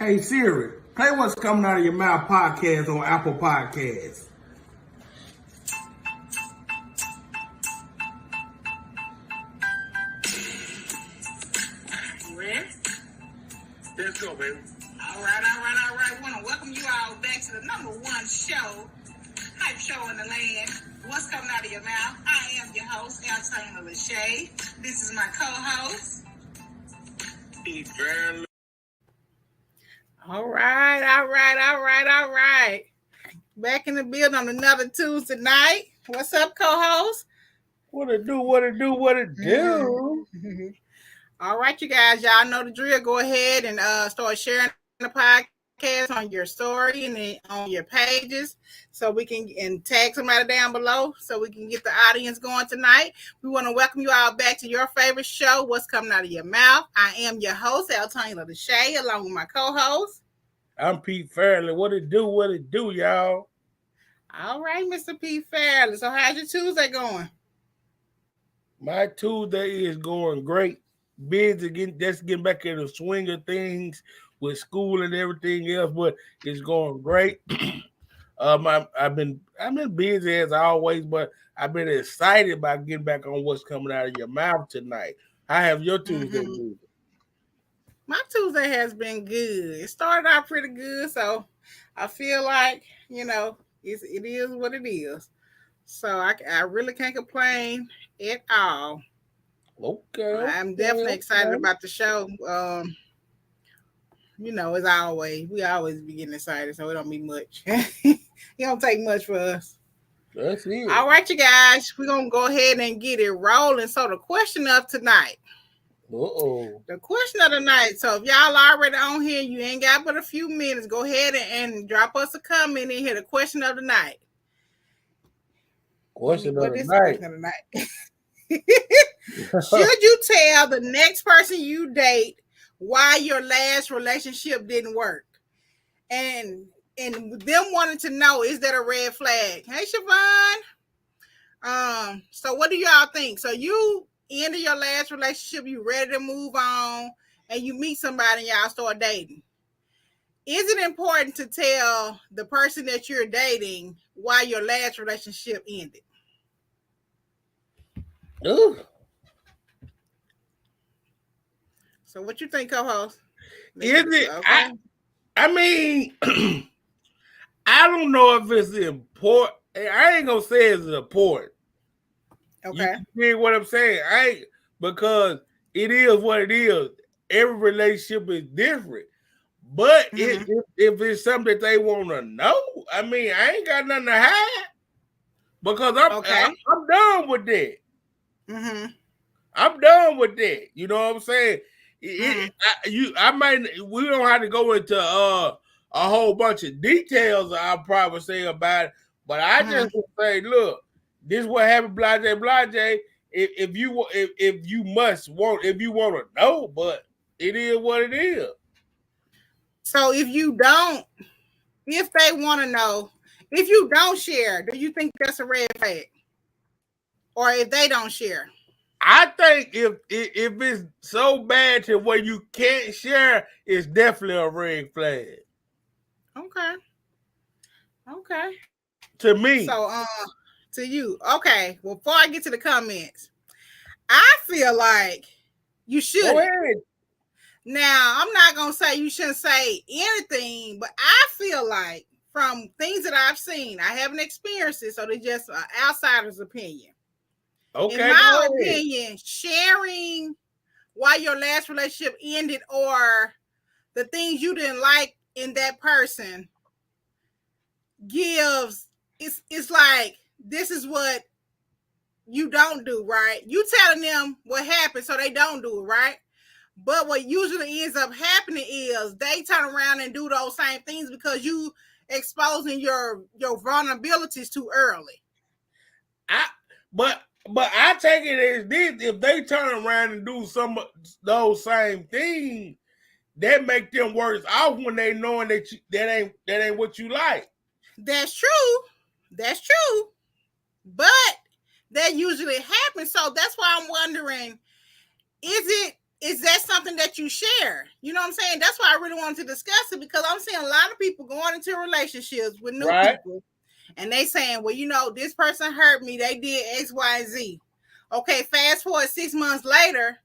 Hey Siri, play What's Coming Out of Your Mouth podcast on Apple Podcasts. You ready? Let's go, baby. All right. Want to welcome you all back to the #1 show, hype show in the land. What's coming out of your mouth? I am your host, Altaina Lachey. This is my co-host. Pete Fairley. All right. Back in the building on another Tuesday night. What's up, co-host? What it do? All right, you guys. Y'all know the drill. Go ahead and start sharing the podcast on your story and then on your pages so we can and tag somebody down below so we can get the audience going tonight. We want to welcome you all back to your favorite show, What's Coming Out of Your Mouth. I am your host, Altaina Lachey, along with my co-host. I'm Pete Fairley. What it do, y'all? All right, Mr. Pete Fairley. So how's your Tuesday going? My Tuesday is going great. Busy getting back in the swing of things with school and everything else, but it's going great. I've been busy as always, but I've been excited about getting back on What's Coming Out of Your Mouth tonight. How have your Tuesday been? My Tuesday has been good. It started out pretty good, so I feel like, it is what it is. So I really can't complain at all. Okay. I'm definitely excited about the show. As always, we always be getting excited, so it don't be much. It don't take much for us. That's it. All right, you guys, we're going to go ahead and get it rolling. So the question of tonight. The question of the night. So if y'all already on here, you ain't got but a few minutes, go ahead and drop us a comment in here. The question of the night. Question of the night. Should you tell the next person you date why your last relationship didn't work? And them wanting to know, is that a red flag? Hey, Siobhan. So what do y'all think? So you ended your last relationship, you ready to move on, and you meet somebody and y'all start dating. Is it important to tell the person that you're dating why your last relationship ended? Ooh. So what you think, co-host? Is it? Okay. I mean, I don't know if it's important. I ain't gonna say it's important. Okay. You hear what I'm saying? Because it is what it is. Every relationship is different. But if it's something that they want to know, I mean, I ain't got nothing to hide. Because I'm done with that. I'm done with that. You know what I'm saying? We don't have to go into a whole bunch of details. I'll probably say about it, but I just would say, look, this is what happened. Blase. If you want to know, but it is what it is. So if they want to know, if you don't share, do you think that's a red flag? Or if they don't share? I think if it's so bad to where you can't share, it's definitely a red flag. Okay. To me. So to you. Okay. Well, before I get to the comments, I feel like you should. Go ahead. Now, I'm not gonna say you shouldn't say anything, but I feel like from things that I've seen, I haven't experienced it, so they're just an outsider's opinion. Okay. In my opinion, sharing why your last relationship ended or the things you didn't like in that person it's like, this is what you don't do, right? You telling them what happened so they don't do it, right? But what usually ends up happening is they turn around and do those same things because you exposing your vulnerabilities too early. But I take it as this: if they turn around and do some of those same things, that make them worse off when they knowing that that ain't what you like. That's true. But that usually happens. So that's why I'm wondering, is is that something that you share? You know what I'm saying? That's why I really wanted to discuss it, because I'm seeing a lot of people going into relationships with new people, and they saying, well, you know, this person hurt me. They did X, Y, and Z. Okay, fast forward 6 months later,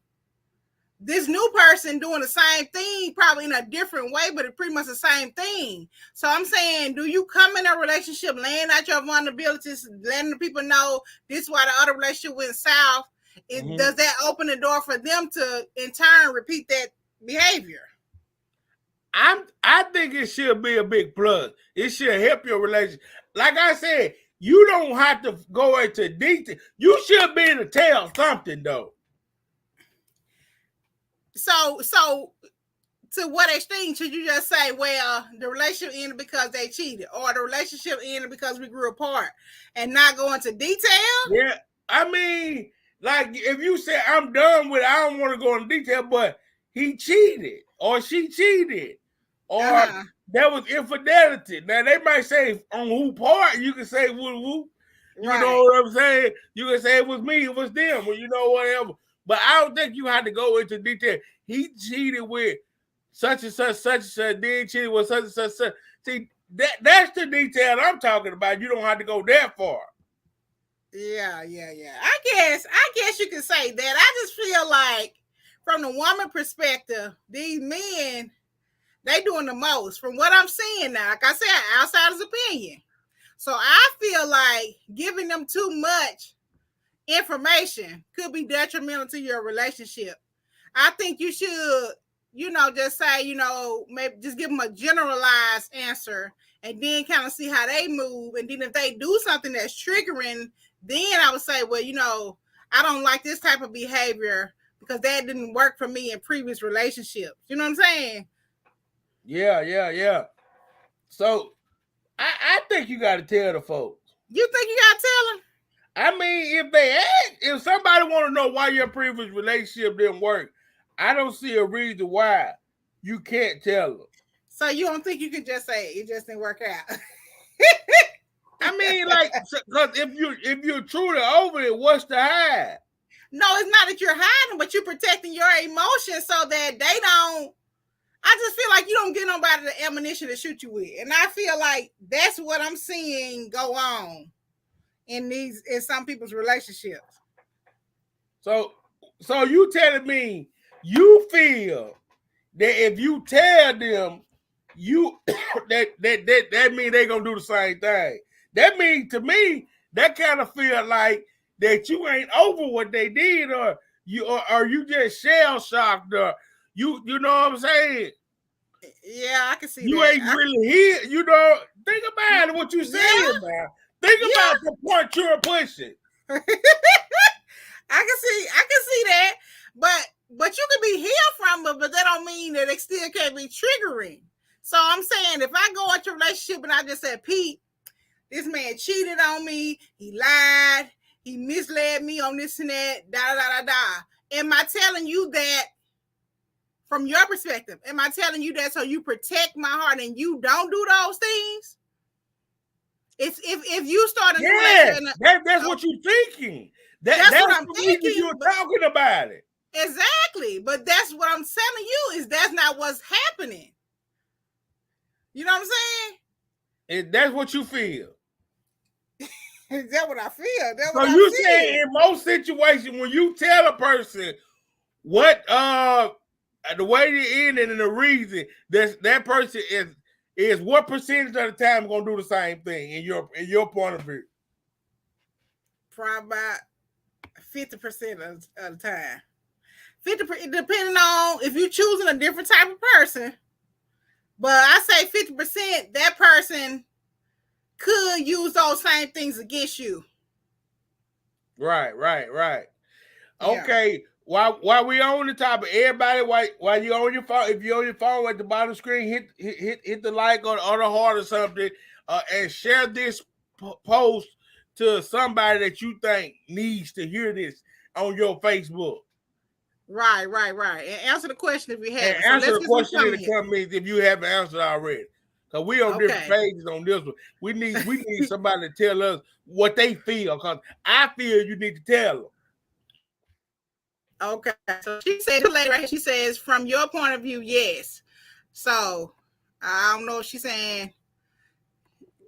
this new person doing the same thing, probably in a different way, but it's pretty much the same thing. So I'm saying, do you come in a relationship laying out your vulnerabilities, letting the people know this is why the other relationship went south? Does that open the door for them to, in turn, repeat that behavior? I think it should be a big plus. It should help your relationship. Like I said, you don't have to go into detail. You should be able to tell something, though. So to what extent should you just say, well, the relationship ended because they cheated, or the relationship ended because we grew apart, and not go into detail? Yeah, I mean, like if you say I'm done with it, I don't want to go into detail, but he cheated or she cheated or there was infidelity. Now they might say on who part, you can say who. You know what I'm saying? You can say it was me, it was them, or you know, whatever. But I don't think you have to go into detail. He cheated with such and such, then cheated with such and such. See, that's the detail I'm talking about. You don't have to go that far. Yeah. I guess you could say that. I just feel like, from the woman perspective, these men, they doing the most. From what I'm seeing now, like I said, outsider's opinion. So I feel like giving them too much information could be detrimental to your relationship. I think you should, you know, just say, you know, maybe just give them a generalized answer, and then kind of see how they move. And then if they do something that's triggering, then I would say, well, you know, I don't like this type of behavior because that didn't work for me in previous relationships. You know what I'm saying? Yeah. So I think you got to tell the folks. You think you got to tell them? I mean, if somebody want to know why your previous relationship didn't work, I don't see a reason why you can't tell them. So you don't think you could just say it just didn't work out? I mean, like, because if you're truly over it, what's to hide? No, it's not that you're hiding, but you're protecting your emotions so that they don't. I just feel like you don't get nobody the ammunition to shoot you with, and I feel like that's what I'm seeing go on in some people's relationships. So you telling me you feel that if you tell them you that means they're gonna do the same thing. That means, to me, that kind of feel like that you ain't over what they did, or you just shell shocked, or you know what I'm saying? Yeah, I can see you that. Ain't really here. You know, think about what you're saying, man. Think about the point you're pushing. I can see that, but you can be healed from it, but that don't mean that it still can't be triggering. So I'm saying, if I go into a relationship and I just said, Pete, this man cheated on me, he lied, he misled me on this and that, am I telling you that from your perspective? Am I telling you that so you protect my heart and you don't do those things? If you start a relationship, that's what you're thinking. That's what I'm thinking. You're talking about it. Exactly, but that's what I'm telling you, is that's not what's happening. You know what I'm saying? And that's what you feel. Is that what I feel? That's so you saying in most situations, when you tell a person what the way they ended and the reason that person is what percentage of the time going to do the same thing in your point of view? Probably about 50% of the time. 50%, depending on if you're choosing a different type of person. But I say 50%, that person could use those same things against you. Right. Okay. While we on the topic, everybody, while you're on your phone, if you're on your phone at the bottom of the screen, hit the like or the heart or something, and share this post to somebody that you think needs to hear this on your Facebook. Right. And answer the question if you have. And answer the question in the comments if you haven't answered already. Because we on different pages on this one. We need somebody to tell us what they feel. Because I feel you need to tell them. Okay. So she said, the lady right here, she says, from your point of view, yes. So I don't know if she's saying,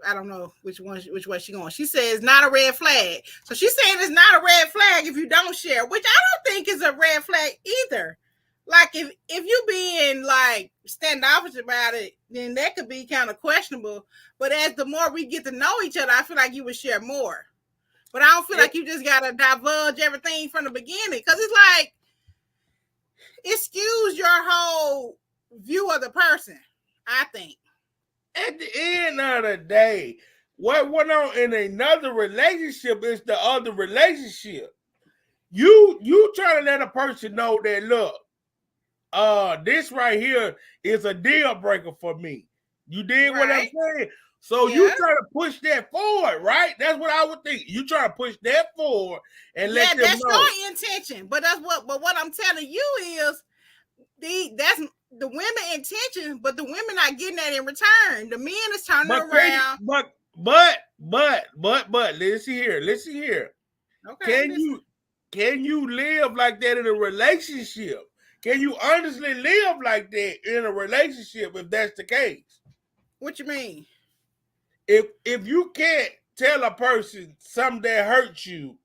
I don't know which way she's going. She says not a red flag. So she's saying it's not a red flag if you don't share, which I don't think is a red flag either. Like if you being like standoffish about it, then that could be kind of questionable. But as the more we get to know each other, I feel like you would share more. But I don't feel like you just gotta divulge everything from the beginning, because it's like it skews your whole view of the person, I think. At the end of the day, what went on in another relationship is the other relationship. You trying to let a person know that, look, this right here is a deal breaker for me. You dig what I'm saying? So you try to push that forward, right? That's what I would think. You try to push that forward and let them know. That's your intention. But what I'm telling you is that's the women intention, but the women not getting that in return. The men is turning around. But listen here. Okay. Can you live like that in a relationship? Can you honestly live like that in a relationship if that's the case? What you mean? If you can't tell a person something that hurts you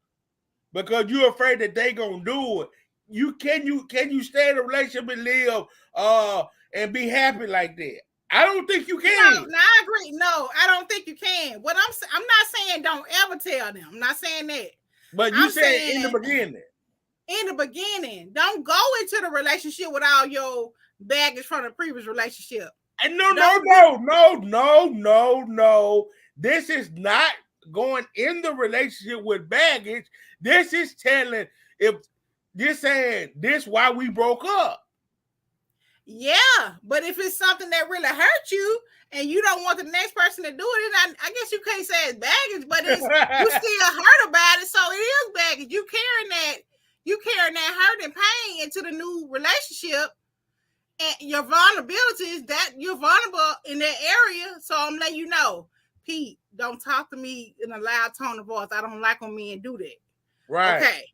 because you're afraid that they gonna do it, can you stay in a relationship and live and be happy like that? I don't think you can. No, I agree. No, I don't think you can. What I'm not saying don't ever tell them. I'm not saying that. But you said in the beginning. In the beginning, don't go into the relationship with all your baggage from the previous relationship. And no. This is not going in the relationship with baggage. This is saying this why we broke up. Yeah, but if it's something that really hurt you and you don't want the next person to do it, I guess you can't say it's baggage, but it's you still hurt about it, so it is baggage. You carrying that hurt and pain into the new relationship. And your vulnerability is that you're vulnerable in that area. So I'm letting you know, Pete, don't talk to me in a loud tone of voice. I don't like when men do that. Right. Okay.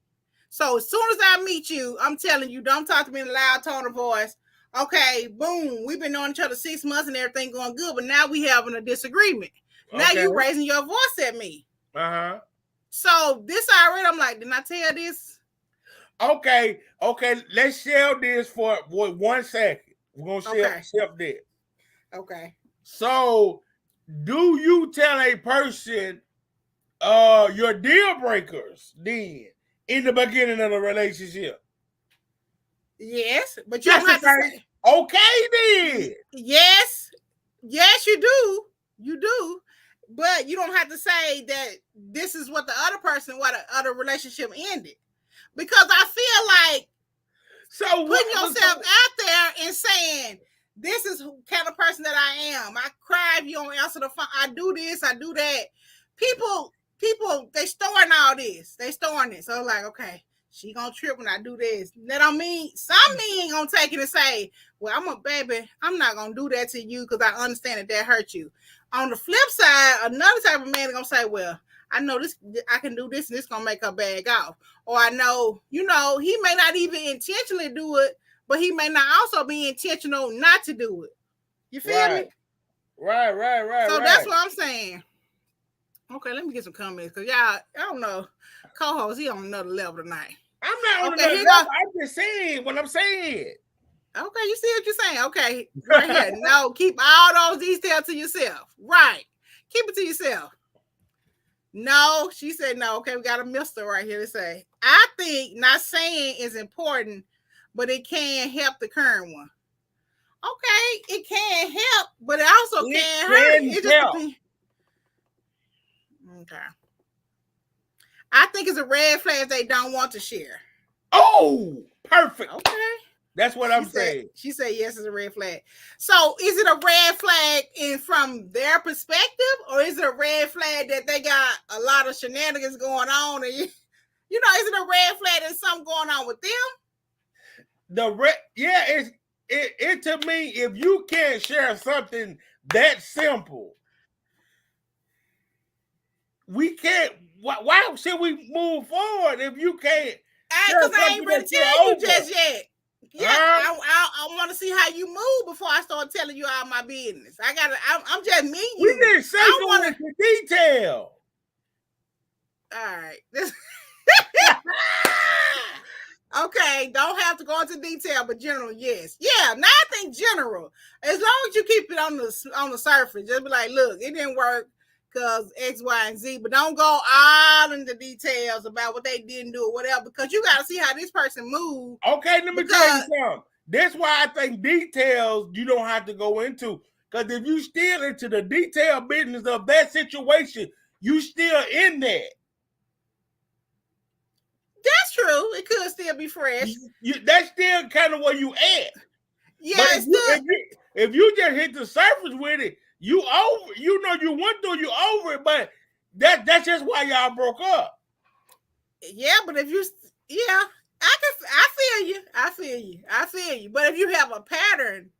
So as soon as I meet you, I'm telling you, don't talk to me in a loud tone of voice. Okay, boom. We've been knowing each other 6 months and everything going good, but now we having a disagreement. Okay. Now you raising your voice at me. Uh-huh. So this already, I'm like, didn't I tell this? Okay, let's shelve this for 1 second. We're gonna shelve this. Okay. So, do you tell a person your deal breakers then in the beginning of a relationship? Yes, but you don't have to say. Okay, then. Yes, you do. You do. But you don't have to say that this is what the other relationship ended. Because I feel like putting yourself out there and saying, this is the kind of person that I am. I cry if you don't answer the phone. I do this, I do that. People, they storing all this. They storing it. So like, okay, she gonna trip when I do this. That don't mean some men gonna take it and say, well, I'm not gonna do that to you because I understand that hurt you. On the flip side, another type of man is gonna say, well, I know this, I can do this and this gonna make her bag off. Or I know, he may not even intentionally do it, but he may not also be intentional not to do it. You feel me? Right. So that's what I'm saying. Okay, let me get some comments because y'all, I don't know. Co-host, he on another level tonight. I'm not on another level. I'm just saying what I'm saying. Okay, you see what you're saying. Okay, right here. No, keep all those details to yourself. Right. Keep it to yourself. No, she said no. Okay, we got a mister right here to say, I think not saying is important, but it can help the current one. Okay, it can help, but it also can hurt. It just depends. Okay. I think it's a red flag if they don't want to share. Oh, perfect. Okay. That's what I'm saying. She said yes, it's a red flag. So is it a red flag from their perspective, or is it a red flag that they got a lot of shenanigans going on? And is it a red flag that something going on with them? It to me, if you can't share something that simple, we can't. Why should we move forward if you can't because I ain't ready to tell you just yet. Yeah, I want to see how you move before I start telling you all my business. I'm just meeting you. We didn't say go into detail. All right. Okay, don't have to go into detail, but general, yes. Yeah, now I think general. As long as you keep it on the surface, just be like, look, it didn't work because X, Y, and Z, but don't go all into details about what they didn't do or whatever, because you got to see how this person moved. Okay, let me tell you something. That's why I think details you don't have to go into, because if you still into the detailed business of that situation, you still in that. That's true. It could still be fresh. That's still kind of where you at. Yeah, but if you just hit the surface with it, you over. You know you went through, you over it. But that's just why y'all broke up. Yeah, but if you, I feel you. But if you have a pattern,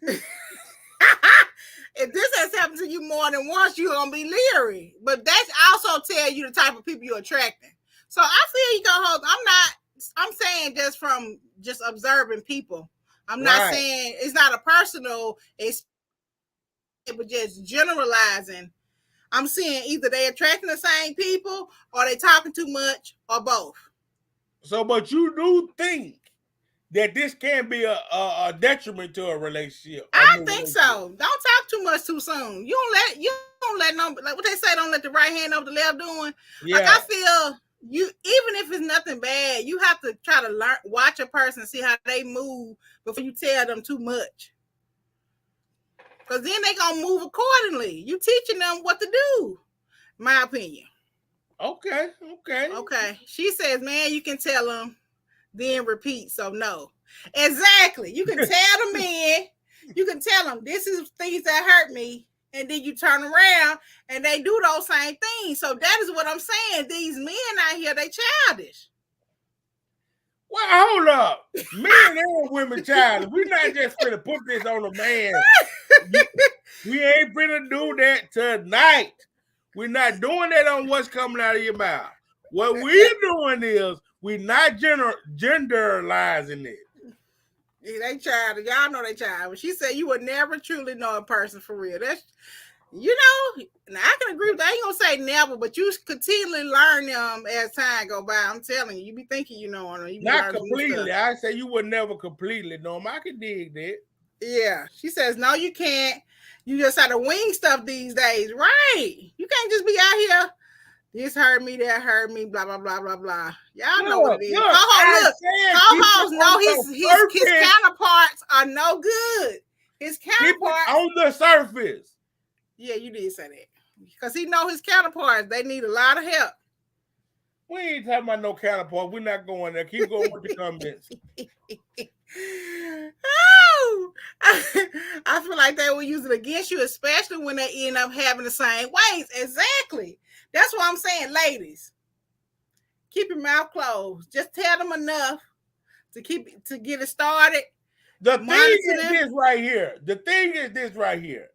if this has happened to you more than once, you're gonna be leery. But that's also tell you the type of people you're attracting. So I feel you, co-host. I'm saying just from observing people. I'm not saying it's not a personal, but just generalizing. I'm saying either they attracting the same people or they talking too much or both. So, but you do think that this can be a detriment to a relationship. I think so. Don't talk too much too soon. You don't let no, like what they say, don't let the right hand over the left doing. Yeah. Like I feel you, even if it's nothing bad, you have to try to watch a person, see how they move before you tell them too much. Because then they gonna move accordingly. You teaching them what to do, my opinion. Okay. She says, man, you can tell them, then repeat. So no. Exactly. You can tell the man, you can tell them this is things that hurt me. And then you turn around and they do those same things. So that is what I'm saying. These men out here, they childish. Well, hold up. Men and women childish. We're not just going to put this on a man. We ain't finna do that tonight. We're not doing that on what's coming out of your mouth. What we're doing is we're not genderalizing it. Yeah, they childish. Y'all know they childish. She said you would never truly know a person for real. That's, now I can agree with that. I ain't gonna say never, but you continually learn them as time go by. I'm telling you, you be thinking you know them. Not completely. I say you would never completely know them. I can dig that. Yeah. She says, no, you can't. You just have to wing stuff these days. Right. You can't just be out here. This hurt me, that hurt me, blah, blah, blah, blah, blah. Y'all know what it is. Co-host know his counterparts are no good. His counterparts on the surface. Yeah, you did say that. Because he know his counterparts, they need a lot of help. We ain't talking about no counterpart. We're not going there. Keep going with the comments. Oh, I feel like they will use it against you, especially when they end up having the same ways. Exactly. That's what I'm saying, ladies. Keep your mouth closed. Just tell them enough to get it started. The thing is this right here.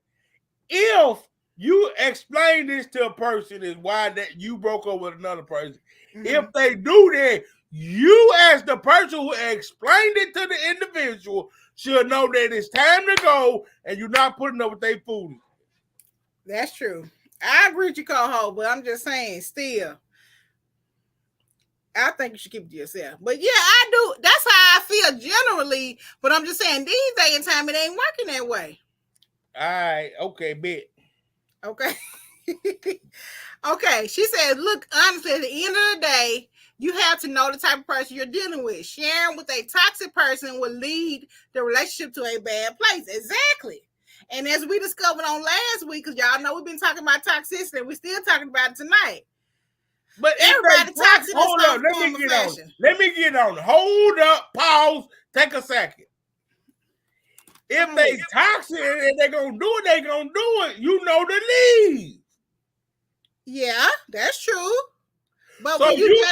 If you explain this to a person is why that you broke up with another person. Mm-hmm. If they do that, you as the person who explained it to the individual should know that it's time to go and you're not putting up with their food. That's true. I agree with you, co-host, but I'm just saying, still, I think you should keep it to yourself. But yeah, I do. That's how I feel generally. But I'm just saying, these days and time, it ain't working that way. All right. Okay, bet. Okay. Okay. She says, look, honestly, at the end of the day, you have to know the type of person you're dealing with. Sharing with a toxic person will lead the relationship to a bad place. Exactly. And as we discovered on last week, because y'all know we've been talking about toxicity, we're still talking about it tonight. But everybody toxic. Hold up, let me get on. Hold up, pause, take a second. If they toxic and they're gonna do it, they're gonna do it. You know the leave. Yeah, that's true. But so when you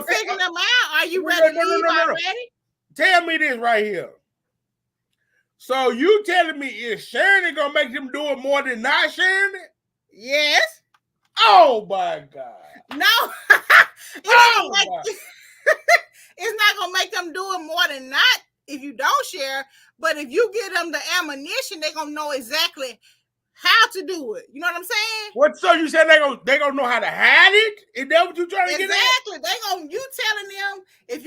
figure them out, are you ready to leave already? Tell me this right here. So you telling me is sharing it gonna make them do it more than not sharing it? Yes. Oh my God. No. more than not if you don't share. But if you give them the ammunition, they're gonna know exactly how to do it. You know what I'm saying? What? So you said they gonna know how to hide it? Is that what you trying to get at? Exactly. You telling them if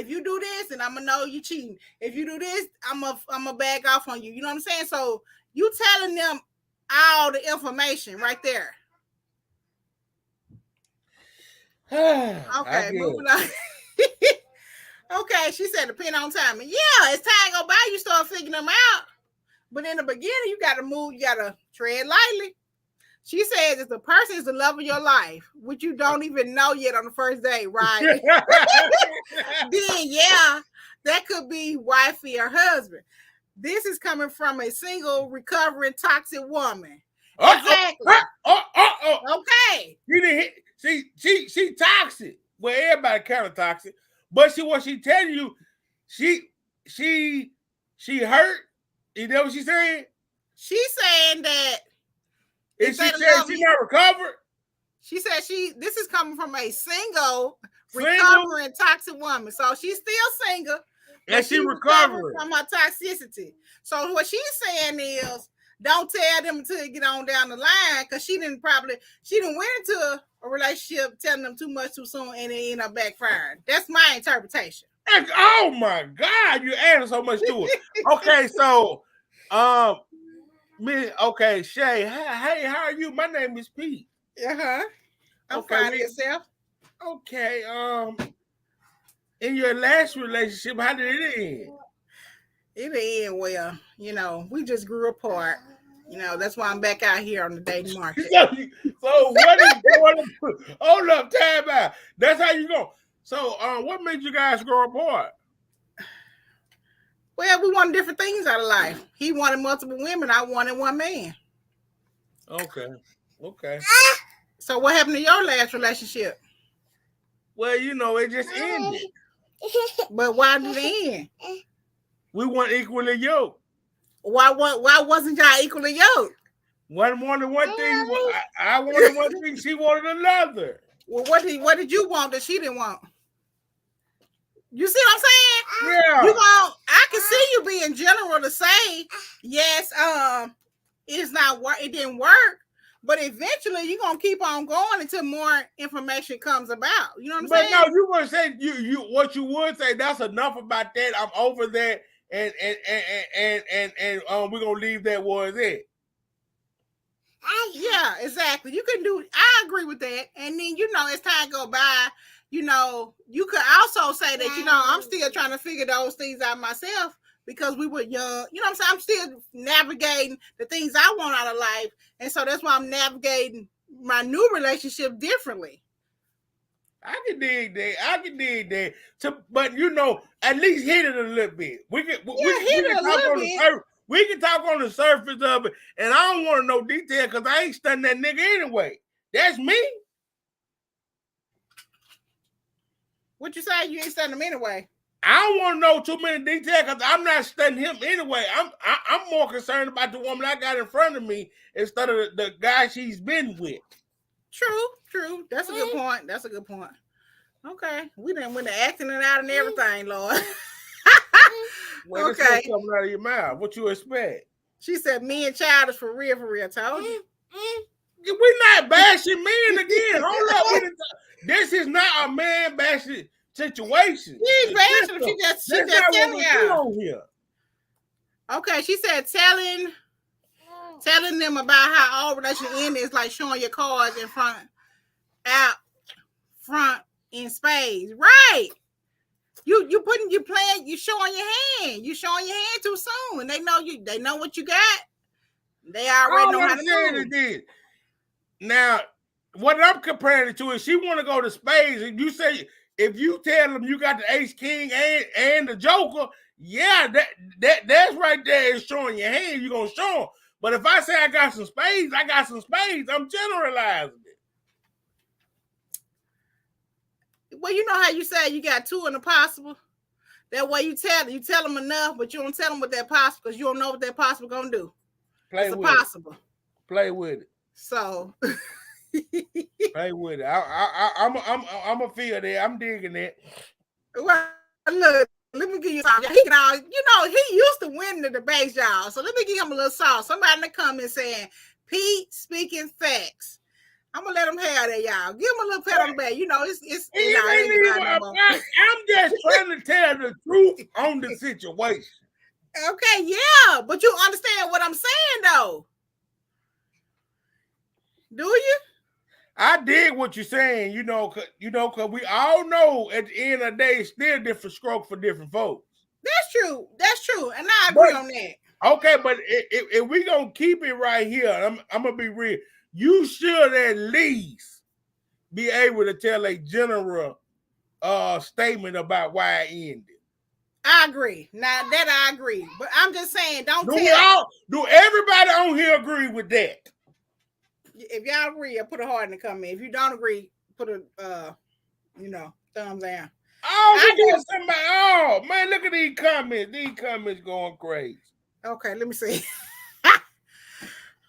you do this, then I'm gonna know you cheating. If you do this, I'm a back off on you. You know what I'm saying? So you telling them all the information right there. Okay, moving on. Okay, she said depend on time. And yeah, as time go by, you start figuring them out. But in the beginning, you gotta move, you gotta tread lightly. She says if the person is the love of your life, which you don't even know yet on the first day, right? Then yeah, that could be wifey or husband. This is coming from a single, recovering, toxic woman. Exactly. Okay. You didn't hit. She toxic. Well, everybody kind of toxic. But what she telling you, she hurt. You know what she's saying? She's saying that. Is she saying she not recovered? She said this is coming from a single, recovering toxic woman. So she's still single. And she recovered from her toxicity. So what she's saying is, don't tell them until you get on down the line, because she didn't went into a relationship telling them too much too soon and it ended up backfiring. That's my interpretation. Oh my God, you added so much to it. Okay, so okay, Shay, hey, how are you? My name is Pete. I'm fine. Yourself? Okay, in your last relationship, how did it end? It ended well. You know, we just grew apart. You know, that's why I'm back out here on the dating market. So what is going on? Hold up, time out. That's how you go. So what made you guys grow apart? Well, we wanted different things out of life. He wanted multiple women. I wanted one man. Okay. So what happened to your last relationship? Well, you know, it just ended. But why did it end? We weren't equally yoked. Why wasn't y'all equally yoked? One wanted one thing. I wanted one thing. She wanted another. Well, what did you want that she didn't want? You see what I'm saying? Yeah. I can see you being general to say yes. It didn't work. But eventually, you're gonna keep on going until more information comes about. You know what I'm saying? But no, you gonna say you what you would say. That's enough about that. I'm over that, and we're gonna leave that where it's at. Yeah, exactly. You can do. I agree with that. And then as time go by, you could also say that I'm still trying to figure those things out myself because we were young. You know what I'm saying? I'm still navigating the things I want out of life. And so that's why I'm navigating my new relationship differently. I can dig that. But at least hit it a little bit. We can talk on the surface of it, and I don't want to know detail because I ain't studying that nigga anyway. That's me. What you say? You ain't studying him anyway. I don't want to know too many details because I'm not studying him anyway. I'm more concerned about the woman I got in front of me instead of the guy she's been with. True. That's a good point. Okay. We done went to acting it out and everything, Lord. Well, okay. Coming out of your mouth. What you expect? She said me and child is for real. Told you. We're not bashing men again. Hold up. This is not a man bashing situation. You ain't bashing. She just telling you. Okay, she said telling them about how all relationship ended is like showing your cards out front in spades. Right. You showing your hand. You showing your hand too soon. They know what you got. They already know how to move. Now, what I'm comparing it to is she want to go to spades, and you say if you tell them you got the ace king and the joker, yeah, that's right there is showing your hand. You're gonna show them. But if I say I got some spades, I'm generalizing it. Well, you know how you say you got two in the possible? That way you tell them enough, but you don't tell them what that possible because you don't know what that possible gonna do. Play with it. So play with it. I'm a feel there. I'm digging it. Well, look, Let me give you something. He can all, he used to win the debates, y'all. So let me give him a little song. Somebody in the comments saying, Pete speaking facts. I'm gonna let him have that, y'all. Give him a little pat on the back. I'm just trying to tell the truth on the situation. Okay, yeah, but you understand what I'm saying, though. Do you? I dig what you're saying, because we all know at the end of the day, it's still different stroke for different folks. That's true, and I agree on that. Okay, but if we gonna keep it right here, I'm gonna be real. You should at least be able to tell a general statement about why it ended. I agree. Now that I agree, but I'm just saying, do everybody on here agree with that? If y'all agree, put a heart in the comment. If you don't agree, put a thumbs down. Oh man, look at these comments. These comments going crazy. Okay, let me see.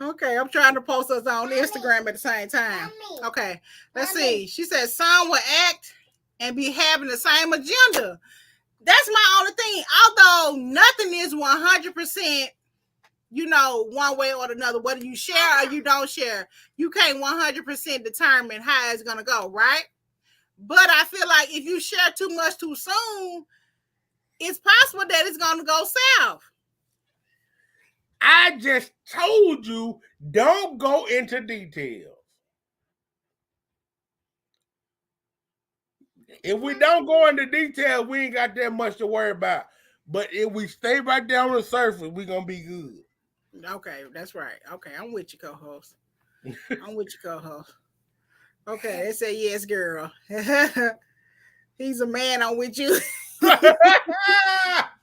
Okay, I'm trying to post us on Instagram at the same time. Okay, let's see. She said some will act and be having the same agenda. That's my only thing. Although nothing is 100%, one way or another, whether you share or you don't share, you can't 100% determine how it's gonna go, right? But I feel like if you share too much too soon, it's possible that it's gonna go south. I just told you, don't go into details. If we don't go into detail, we ain't got that much to worry about. But if we stay right down on the surface, we're going to be good. Okay, that's right. Okay, I'm with you, co-host. Okay, they say yes, girl. He's a man, I'm with you.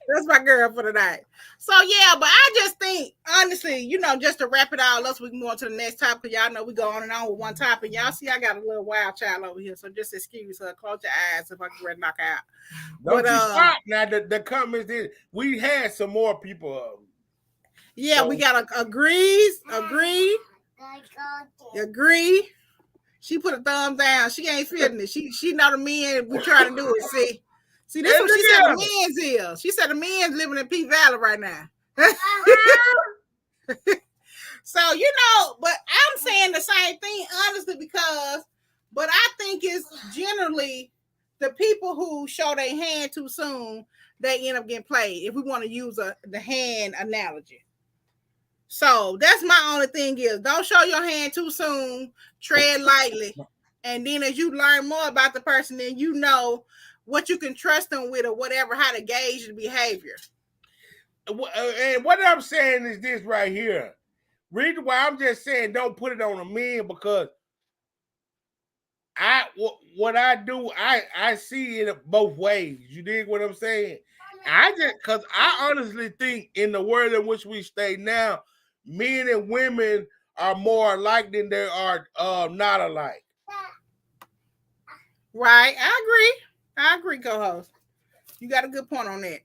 That's my girl for tonight. So yeah, but I just think, honestly, just to wrap it all up, so we can go on to the next topic. Y'all know we go on and on with one topic. Y'all see, I got a little wild child over here, so just excuse her. Close your eyes if I can ready to knock out. Don't you stop now. The comments did. We had some more people. Yeah, so we got agree. She put a thumb down. She ain't feeling it. She know the men we trying to do it. See, this is what she said the men's is. She said the men's living in Peace Valley right now. So, but I'm saying the same thing, honestly, but I think it's generally the people who show their hand too soon, they end up getting played, if we want to use the hand analogy. So that's my only thing is, don't show your hand too soon, tread lightly, and then as you learn more about the person, then you know what you can trust them with or whatever, how to gauge the behavior. And what I'm saying is this right here. Reason why I'm just saying don't put it on the men, because what I do, I see it both ways. You dig what I'm saying? Because I honestly think in the world in which we stay now, men and women are more alike than they are not alike. Right. I agree, co-host. You got a good point on that.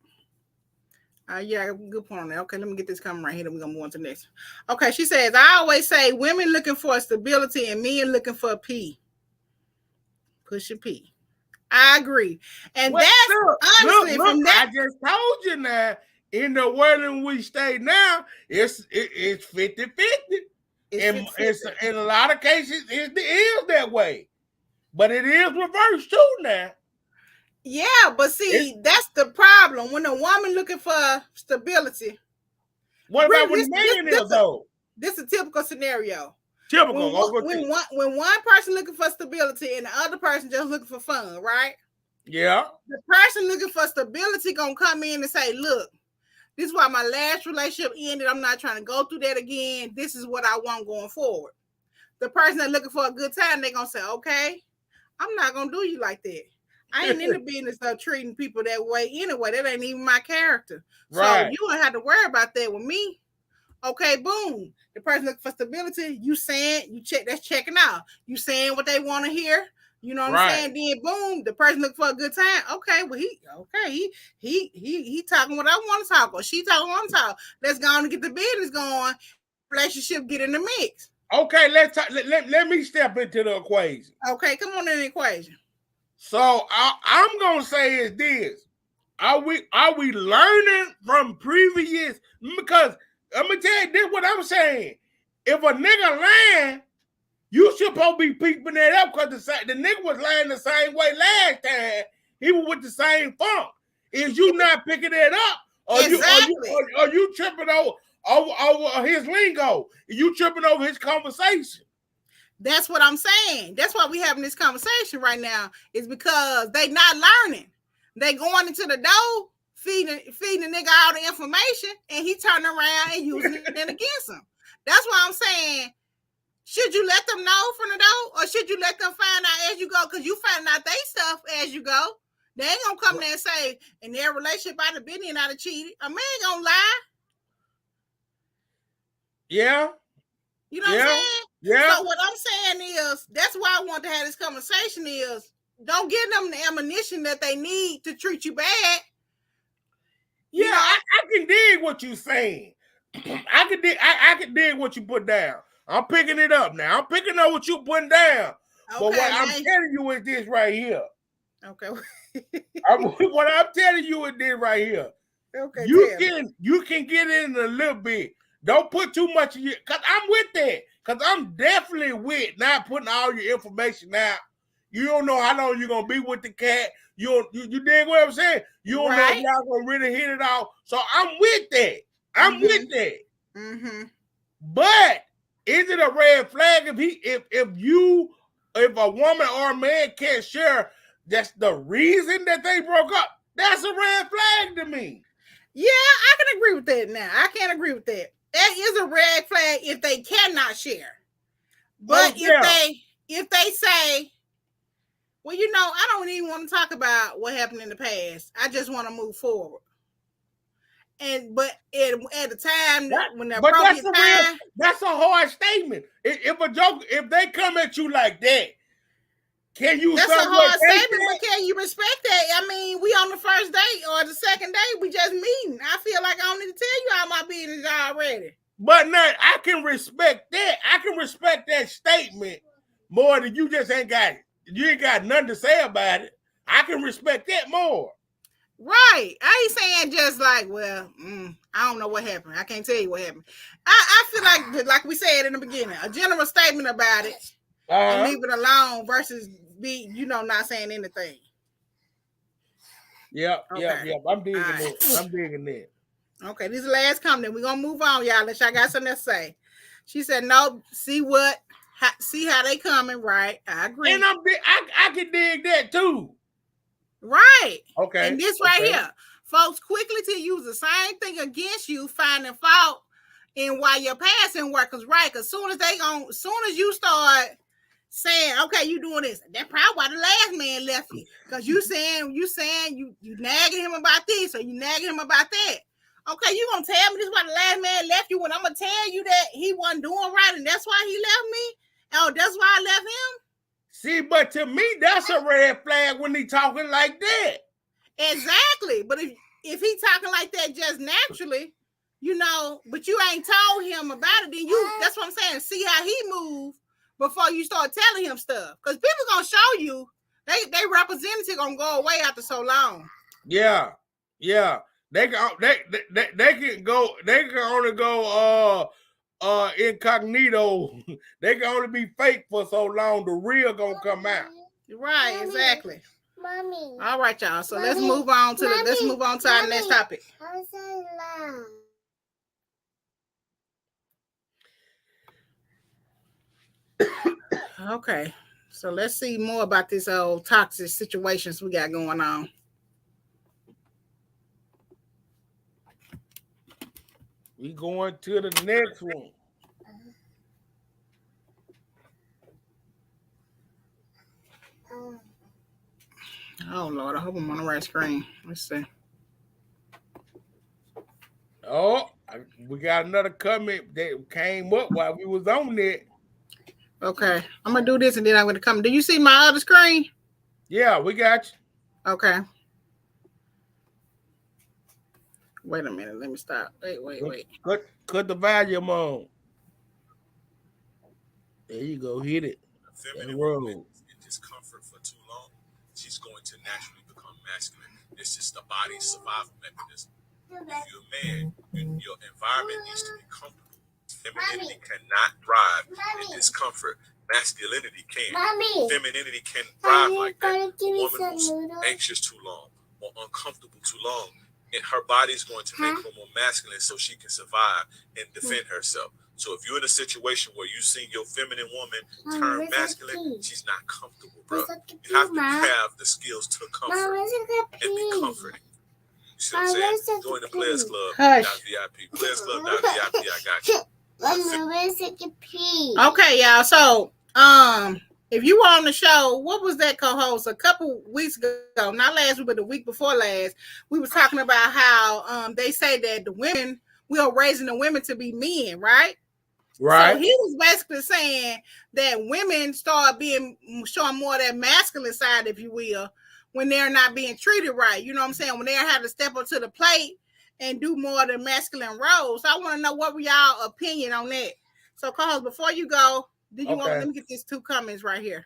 Yeah, good point on that. Okay, let me get this coming right here. Then we're going to move on to the next. Okay, she says, I always say women looking for stability and men looking for P. Pushing P. I agree. And honestly, from that. I just told you now, in the world in which we stay now, it's 50-50. In a lot of cases, it is that way. But it is reversed too now. Yeah, but see, that's the problem. When a woman looking for stability. What about when the man is, though? This is a typical scenario. Typical. When one person looking for stability and the other person just looking for fun, right? Yeah. The person looking for stability gonna come in and say, look, this is why my last relationship ended. I'm not trying to go through that again. This is what I want going forward. The person that's looking for a good time, they're gonna say, okay, I'm not gonna do you like that. I ain't in the business of treating people that way anyway. That ain't even my character. Right. So you don't have to worry about that with me. Okay, boom. The person looking for stability, that's checking out. You saying what they want to hear. You know what I'm saying? Then boom, the person looking for a good time. Okay, well he talking what I want to talk, or she talking what I want to talk. Let's go on and get the business going. Relationship get in the mix. Okay, let's talk. Let me step into the equation. Okay, come on in the equation. So I'm gonna say is this. are we learning from previous? Because I'm gonna tell you this what I'm saying. If a nigga lying, you should supposed be peeping that up because the nigga was lying the same way last time. He was with the same funk. Is you not picking that up? Or you tripping over his lingo? You tripping over his conversation? That's what I'm saying. That's why we having this conversation right now. Is because they not learning. They going into the door, feeding the nigga all the information, and he turning around and using it against him. That's why I'm saying, should you let them know from the door, or should you let them find out as you go? Because you find out they stuff as you go. They ain't gonna come there and say in their relationship I'd have been and I'd have cheated. A man gonna lie. Yeah. You know what I'm saying? Yeah. So what I'm saying is, that's why I want to have this conversation is, don't give them the ammunition that they need to treat you bad. Yeah, you know? I can dig what you're saying. I can dig what you put down. I'm picking it up now. I'm picking up what you putting down. Okay, but what I'm telling you is this right here. Okay. What I'm telling you is this right here. Okay. You can get in a little bit. Don't put too much of your, because I'm with that. Because I'm definitely with not putting all your information out. You don't know how long you're going to be with the cat. You dig what I'm saying? You don't know if y'all going to really hit it off. So I'm with that. I'm with that. Mm-hmm. But is it a red flag if a woman or a man can't share that's the reason that they broke up? That's a red flag to me. Yeah, I can agree with that now. I can't agree with that. That is a red flag if they cannot share. But if they say, well, you know, I don't even want to talk about what happened in the past. I just want to move forward. But at the time when the appropriate time, that's a hard statement. If they come at you like that, can you? That's a hard statement, but can you respect that? I mean, we on the first date or the second date, we just meeting. I feel like I don't need to tell you all my business already. But now I can respect that. I can respect that statement more than you just ain't got nothing to say about it. I can respect that more. Right. I ain't saying just like, well, I don't know what happened. I can't tell you what happened. I feel like we said in the beginning, a general statement about it and leave it alone versus not saying anything. Yep. I'm digging it. I'm digging it. Okay, this is the last comment. We're gonna move on, y'all. Unless y'all got something to say. She said, "No, see how they coming, right? I agree, and I can dig that too, right? Okay, and this right here, folks, quickly to use the same thing against you, finding fault in why your past didn't work. Cause as soon as you start saying, okay, you doing this, that's probably why the last man left you. Cause you saying you nagging him about this or you nagging him about that." Okay, you gonna tell me this why the last man left you when I'm gonna tell you that he wasn't doing right and that's why he left me? Oh, that's why I left him? See, but to me, that's a red flag when he talking like that. Exactly. But if he talking like that just naturally, but you ain't told him about it, then that's what I'm saying. See how he move before you start telling him stuff. Because people gonna show you they representative gonna go away after so long. Yeah. They can go. They can only go incognito. They can only be fake for so long. The real gonna come out. Right, Mommy. Exactly. Mommy. All right, y'all. So let's move on to our next topic. Okay. So let's see more about this old toxic situations we got going on. We going to the next one. Oh Lord, I hope I'm on the right screen. Let's see. Oh, we got another comment that came up while we was on it. Okay, I'm gonna do this and then I'm gonna come. Do you see my other screen? Yeah, we got you. Okay. Wait a minute. Let me stop. Wait. Cut the volume on. There you go. Hit it. Feminine woman in discomfort for too long, she's going to naturally become masculine. It's just the body's survival mechanism. If you're a man, your environment needs to be comfortable. Femininity cannot thrive in discomfort. Masculinity can. Femininity can thrive like that. A woman who's anxious too long or uncomfortable too long, and her body's going to make her more masculine so she can survive and defend herself. So if you're in a situation where you see your feminine woman turn masculine, she's not comfortable, bro. You have to have the skills to comfort and be comforting. You see what I'm saying? Join the Players Club. VIP. Players Club. VIP. I got you. Okay, y'all. So, if you were on the show, what was that co-host a couple weeks ago? Not last week, but the week before last. We was talking about how they say that the women, we are raising the women to be men, right? Right. So he was basically saying that women start showing more of that masculine side, if you will, when they're not being treated right. You know what I'm saying? When they have to step up to the plate and do more of the masculine roles. So I want to know what were y'all opinion on that. So, co-host, before you go, let me get these 2 comments right here.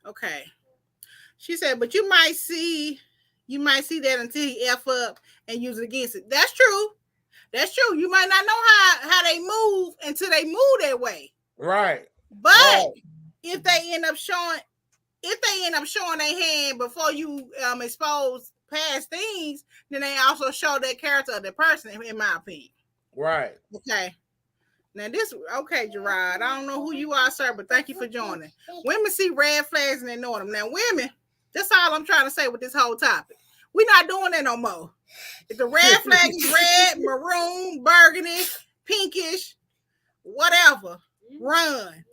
Okay. She said, but you might see that until he F up and use it against it. That's true. That's true. You might not know how they move until they move that way. Right. But if they end up showing their hand before you expose past things, then they also show their character of the person, in my opinion. Right. Okay. Now Gerard, I don't know who you are, sir, but thank you for joining. Women see red flags and ignore them. Now, women, that's all I'm trying to say with this whole topic. We're not doing that no more. If the red flag is red, maroon, burgundy, pinkish, whatever, run.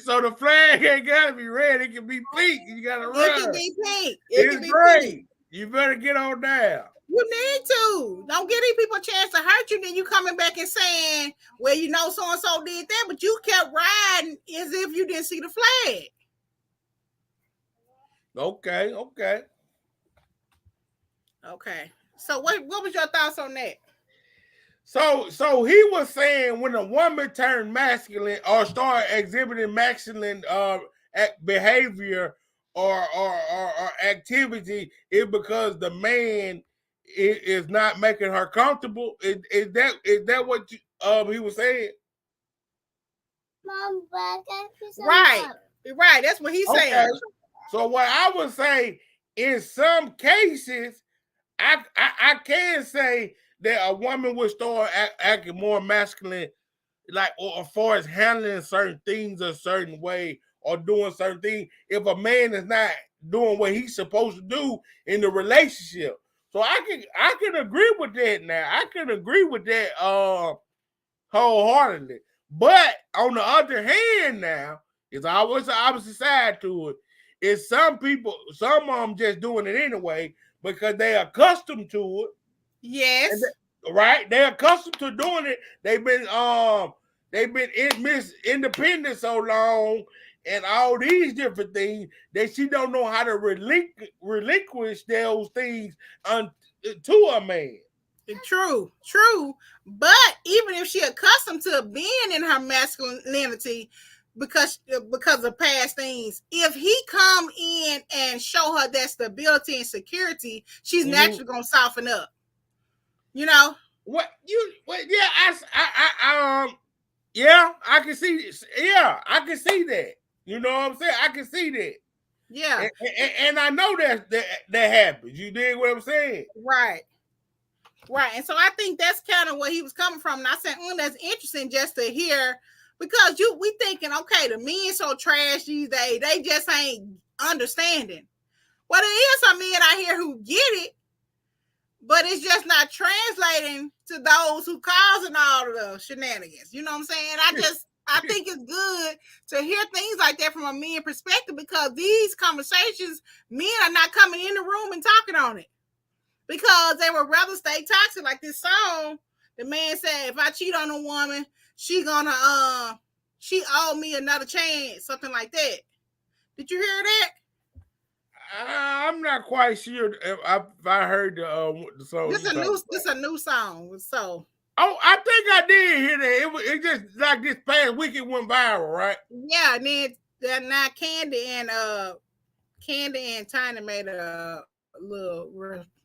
So the flag ain't gotta be red. It can be pink. You gotta run. It can be pink. It's great. You better get on down. You need to. Don't give these people a chance to hurt you. Then you coming back and saying, well, you know, so-and-so did that, but you kept riding as if you didn't see the flag. Okay. So what was your thoughts on that? So he was saying when a woman turned masculine or start exhibiting masculine behavior or activity, it's because the man is not making her comfortable. Is that what he was saying? Mom, right. That's what he's saying. So what I would say, in some cases, I can say that a woman would start acting more masculine, like or as far as handling certain things a certain way or doing certain things, if a man is not doing what he's supposed to do in the relationship. So I can agree with that now. I can agree with that wholeheartedly. But on the other hand now, it's always the opposite side to it. It's some people, some of them just doing it anyway because they're accustomed to it. Yes. Right? They're accustomed to doing it. They've been independent so long and all these different things that she don't know how to relinquish those things to a man. True. But even if she accustomed to being in her masculinity because of past things, if he come in and show her that stability and security, she's naturally gonna soften up. You know what? I can see. Yeah, I can see that. You know what I'm saying? I can see that. Yeah, and I know that happens. You dig what I'm saying? Right. And so I think that's kind of where he was coming from. And I said, that's interesting just to hear, because we thinking, okay, the men so trash these days, they just ain't understanding. Well, there is some men out here who get it, but it's just not translating to those who causing all of the shenanigans. You know what I'm saying? I think it's good to hear things like that from a man perspective, because these conversations, men are not coming in the room and talking on it because they would rather stay toxic. Like this song, the man said, if I cheat on a woman, she owed me another chance, something like that. Did you hear that? I'm not quite sure if I heard the song. This is a new song. So. Oh, I think I did hear that. It just like this past week it went viral, right? Yeah, and then now Candy and Candy and Tiny made a little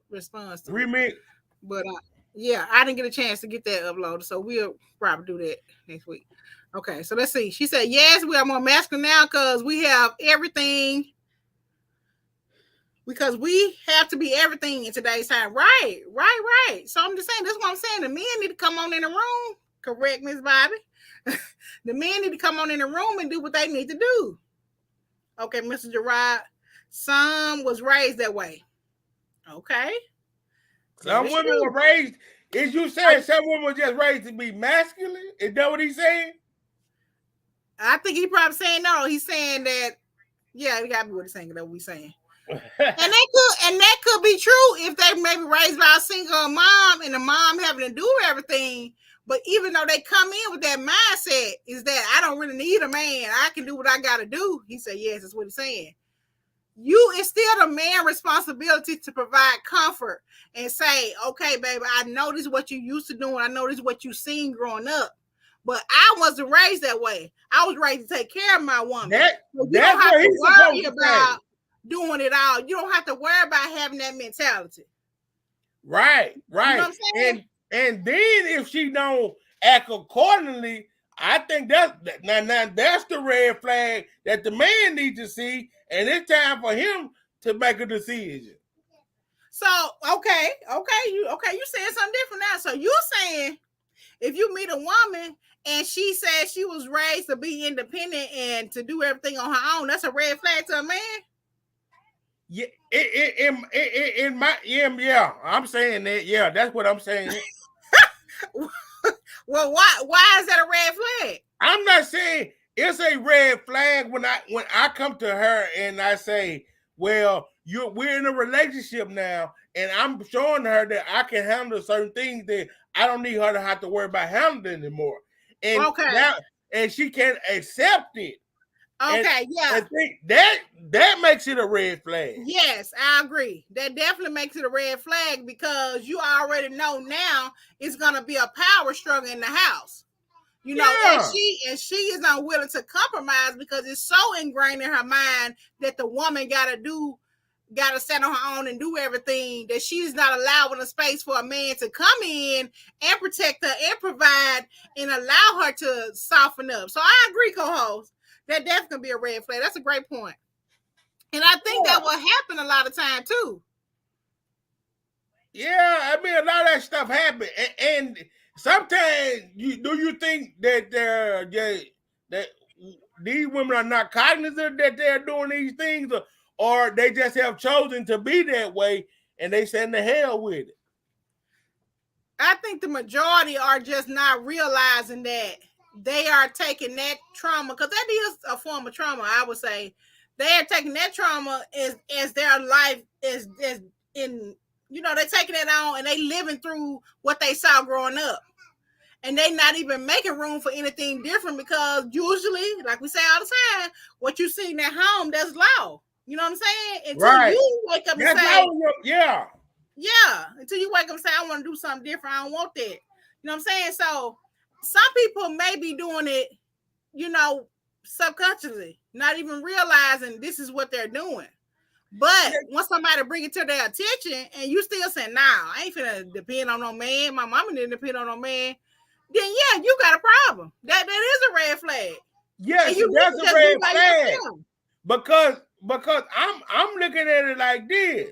response to it. Remix. But yeah, I didn't get a chance to get that uploaded, so we'll probably do that next week. Okay, so let's see. She said, yes, we are more masculine now because we have everything. Because we have to be everything in today's time. Right. So I'm just saying, that's what I'm saying. The men need to come on in the room. Correct, Miss Bobby. The men need to come on in the room and do what they need to do. Okay, Mr. Gerard. Some was raised that way. Okay. Some women were raised. Is you saying some women were just raised to be masculine? Is that what he's saying? I think he probably saying no. He's saying that, yeah, it gotta be what he's saying. That's what we're saying. and that could be true if they maybe raised by a single mom and the mom having to do everything. But even though they come in with that mindset, is that I don't really need a man. I can do what I gotta do. He said, yes, that's what he's saying. It's still the man's responsibility to provide comfort and say, okay, baby, I know this is what you used to do, and I know this is what you seen growing up. But I wasn't raised that way. I was raised to take care of my woman. That's what he's supposed to say. Doing it all. You don't have to worry about having that mentality. Right. You know what I'm saying? And then if she don't act accordingly, I think that's the red flag that the man needs to see, and it's time for him to make a decision. So okay, you saying something different now. So you're saying if you meet a woman and she says she was raised to be independent and to do everything on her own, that's a red flag to a man? Yeah, I'm saying that. Yeah, that's what I'm saying. Well, why is that a red flag? I'm not saying it's a red flag when I come to her and I say, well, we're in a relationship now, and I'm showing her that I can handle certain things that I don't need her to have to worry about handling anymore. And and she can accept it. Okay, I think that makes it a red flag. Yes, I agree. That definitely makes it a red flag because you already know now it's gonna be a power struggle in the house. You know, and she is unwilling to compromise because it's so ingrained in her mind that the woman gotta stand on her own and do everything, that she's not allowing a space for a man to come in and protect her and provide and allow her to soften up. So I agree, co-host. That definitely can be a red flag. That's a great point. And I think that will happen a lot of time too. Yeah, I mean, a lot of that stuff happens. And sometimes do you think that that these women are not cognizant that they're doing these things, or they just have chosen to be that way and they send the hell with it? I think the majority are just not realizing that they are taking that trauma, because that is a form of trauma. I would say they are taking that trauma as their life is in, you know, they're taking it on and they living through what they saw growing up. And they not even making room for anything different because usually, like we say all the time, what you see in that home, that's law. You know what I'm saying? Until you wake up and say, until you wake up and say, I want to do something different. I don't want that. You know what I'm saying? So some people may be doing it, you know, subconsciously, not even realizing this is what they're doing. But once somebody bring it to their attention and you still say, nah, I ain't finna depend on no man. My mama didn't depend on no man. Then yeah, you got a problem. That is a red flag. Yes, that's a red flag. Because I'm looking at it like this.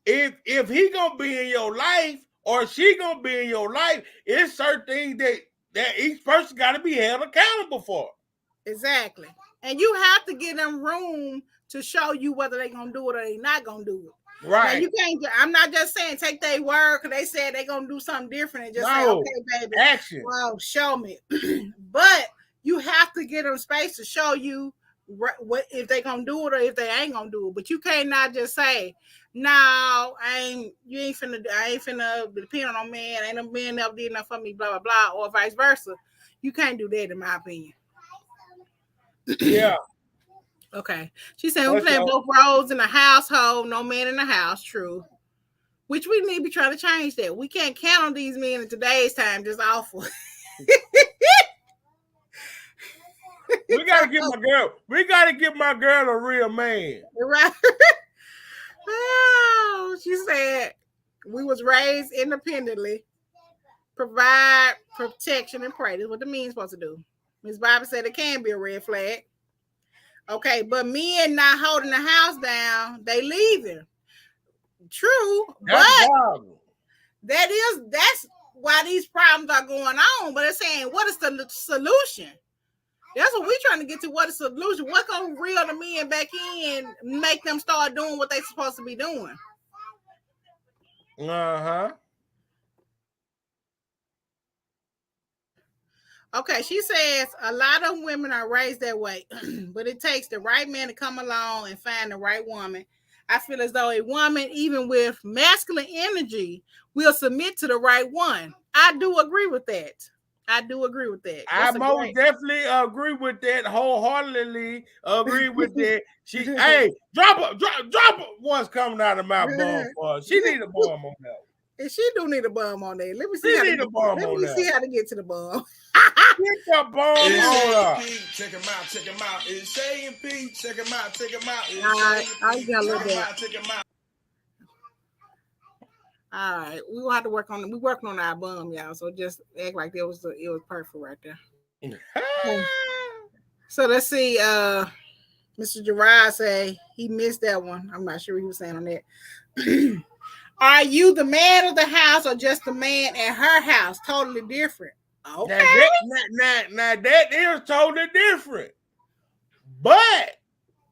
If he gonna be in your life or she gonna be in your life, it's certain things that each person got to be held accountable for. Exactly. And you have to give them room to show you whether they're gonna do it or they not gonna do it. Right. Now, you can't. I'm not just saying take their word because they said they're gonna do something different and just say, okay, baby, action. Well, show me. But you have to give them space to show you what if they gonna do it or if they ain't gonna do it. But you can't not just say, no, I ain't finna depend on no man. Ain't no man ever did enough for me, blah blah blah, or vice versa. You can't do that, in my opinion. Yeah. Okay. She said we're playing both roles in the household, no man in the house. True. Which we need to be trying to change that. We can't count on these men in today's time. Just awful. We gotta get my girl. We gotta get my girl a real man. Right. Oh, she said we was raised independently, provide protection and pray. That's what the men's supposed to do. Miss Bobby said it can be a red flag. Okay, but men not holding the house down, they leaving. True, That's that's why these problems are going on. But it's saying, what is the solution? That's what we're trying to get to. What is the solution? What's gonna reel the men back in, make them start doing what they're supposed to be doing? Okay, she says a lot of women are raised that way, but it takes the right man to come along and find the right woman. I feel as though a woman, even with masculine energy, will submit to the right one. I do agree with that. I most definitely agree with that. Wholeheartedly agree with that. She, hey, drop her. What's coming out of my bum for her? She need a bum on that. And she do need a bum on there. Let me see how to get to the bum. Get the bum on her. Check him out. It's Shay and Pete. Check him out. I'll get a little bit. All right, we will have to work on it. We working on our bum, y'all. So just act like it was perfect right there. So let's see. Mr. Gerard say he missed that one. I'm not sure what he was saying on that. Are you the man of the house or just the man at her house? Totally different. Okay. Now that is totally different. But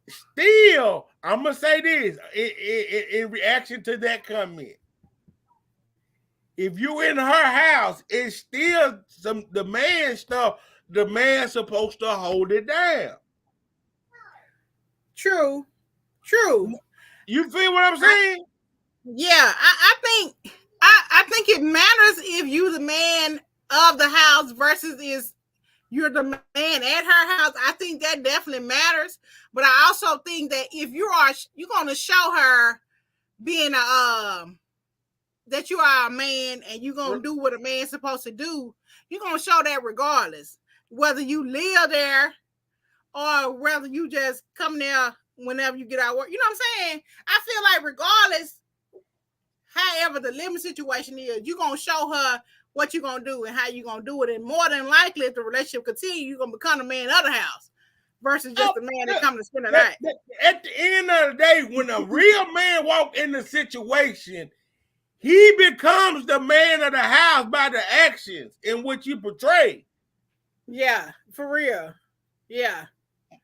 still, I'm gonna say this in reaction to that comment. If you in her house, it's still the man stuff. The man's supposed to hold it down. True. You feel what I'm saying? Yeah, I think it matters if you the man of the house versus is you're the man at her house. I think that definitely matters. But I also think that if you're going to show her being that you are a man and you're going to do what a man's supposed to do, you're going to show that regardless. Whether you live there or whether you just come there whenever you get out of work. You know what I'm saying? I feel like regardless, however the living situation is, you're going to show her what you're going to do and how you're going to do it. And more than likely, if the relationship continues, you're going to become the man of the house versus just the man that comes to spend the night. At the end of the day, when a real man walks in the situation, he becomes the man of the house by the actions in which you portray. Yeah, for real. Yeah.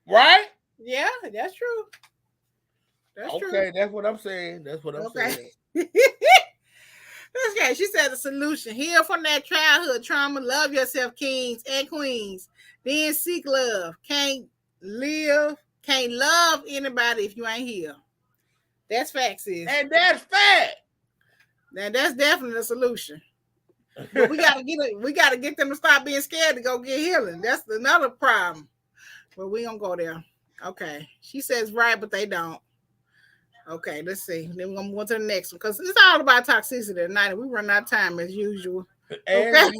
Right? Yeah, that's true. Okay, that's what I'm saying. saying. Okay, she said the solution. Heal from that childhood trauma. Love yourself, kings and queens. Then seek love. Can't love anybody if you ain't here. That's fact, sis. And that's fact. Now that's definitely the solution. But we gotta get them to stop being scared to go get healing. That's another problem. But we don't go there. Okay. She says right, but they don't. Okay, let's see. Then we're gonna move on to the next one because it's all about toxicity tonight, and we run out of time as usual. Okay.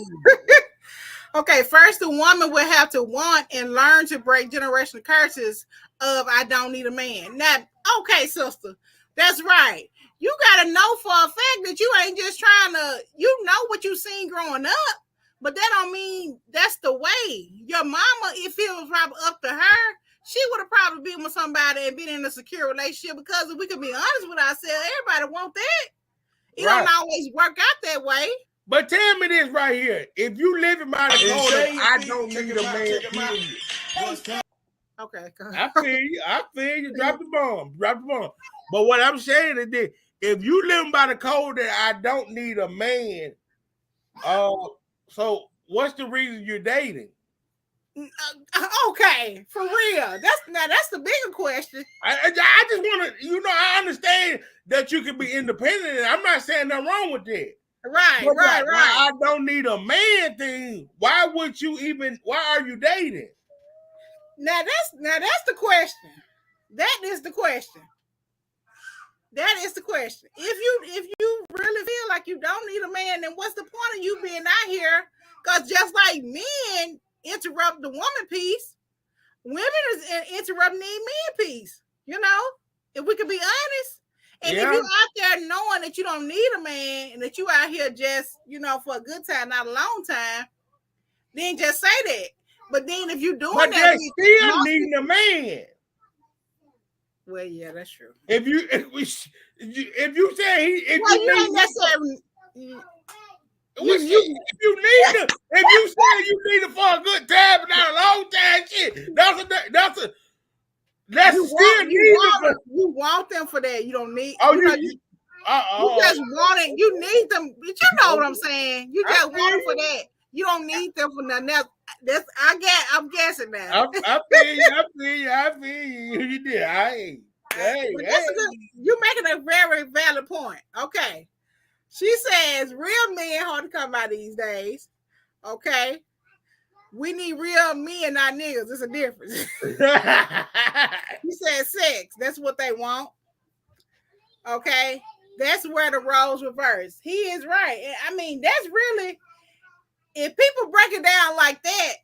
Okay, first the woman will have to want and learn to break generational curses of I don't need a man. Now, okay, sister, that's right. You gotta know for a fact that you ain't just trying to, you know what you seen growing up, but that don't mean that's the way. Your mama, if it was probably up to her, she would have probably been with somebody and been in a secure relationship because if we could be honest with ourselves, everybody want that. It don't always work out that way. But tell me this right here. If you living by the code, I don't need a man. Okay, go ahead. I feel you. Drop the bomb. But what I'm saying is this. If you living by the code that I don't need a man, so what's the reason you're dating? Okay, for real. That's the bigger question. I just want to, I understand that you can be independent. And I'm not saying nothing wrong with that. Right. I don't need a man thing. Why are you dating? Now that's the question. That is the question. If you really feel like you don't need a man, then what's the point of you being out here? Because just like men interrupt the woman piece, women is interrupting the men piece. You know, if we could be honest. And if you out there knowing that you don't need a man and that you out here just, you know, for a good time, not a long time, then just say that. But then if you're doing but that, they still needing a man. Well, yeah, that's true. If you say if well, you ain't necessarily. if you need to, if you say you need it for a good time and not a long time, shit, that's you want them for that. You don't need. Oh, you just want it. You need them. But you know what I'm saying. You just want them for that. You don't need them for nothing else. I'm guessing now. I feel you. You did. You're making a very valid point. Okay. She says real men hard to come by these days. Okay. We need real men, not niggas. There's a difference. He said sex. That's what they want. Okay. That's where the roles reverse. He is right. I mean, that's really, if people break it down like that,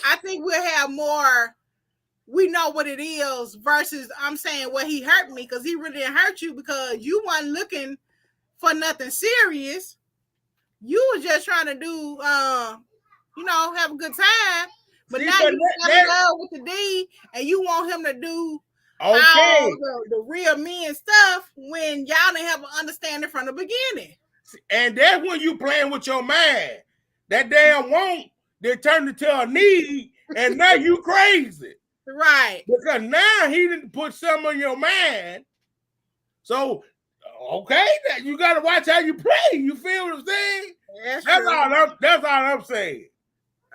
I think we'll have more, we know what it is versus I'm saying, well, he hurt me because he really didn't hurt you because you weren't looking for nothing serious. You were just trying to do, have a good time. But now you fell in love with the D and you want him to do all the real men stuff when y'all didn't have an understanding from the beginning. And that's when you playing with your mind. That damn want, they turned into a need, and now you crazy. Right. Because now he didn't put something on your mind. So, okay, you got to watch how you play. You feel what I'm saying? That's all I'm saying.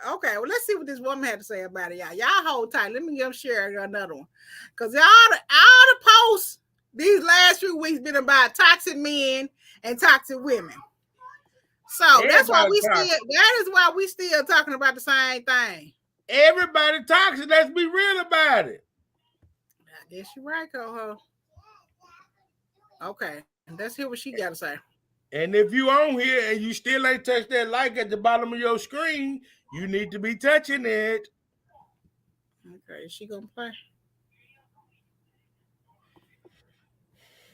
Okay, well, let's see what this woman had to say about it, y'all. Y'all hold tight. Let me give share another one. Because all the posts these last few weeks been about toxic men and toxic women. So that's why that is why we still talking about the same thing. Everybody toxic. Let's be real about it. I guess you're right, Coho. Okay, let's hear what she got to say. And if you on here and you still ain't touched that like at the bottom of your screen, you need to be touching it. Okay, is she gonna play?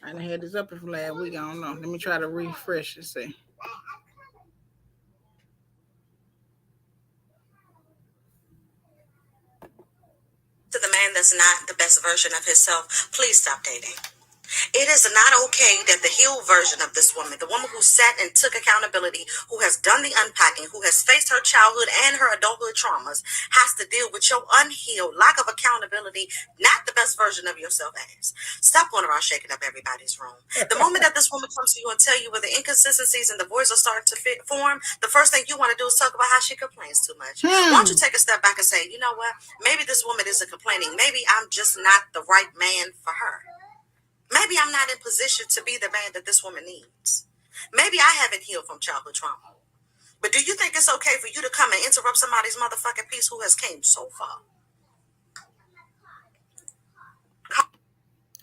I done had this up from last week. I don't know. Let me try to refresh and see. To the man that's not the best version of himself, please stop dating. It is not okay that the healed version of this woman, the woman who sat and took accountability, who has done the unpacking, who has faced her childhood and her adulthood traumas, has to deal with your unhealed lack of accountability, not the best version of yourself as. Stop going around shaking up everybody's room. The moment that this woman comes to you and tell you where the inconsistencies and the voids are starting to form, the first thing you want to do is talk about how she complains too much. Why don't you take a step back and say, you know what? Maybe this woman isn't complaining. Maybe I'm just not the right man for her. Maybe I'm not in position to be the man that this woman needs. Maybe I haven't healed from childhood trauma. But do you think it's okay for you to come and interrupt somebody's motherfucking peace who has came so far?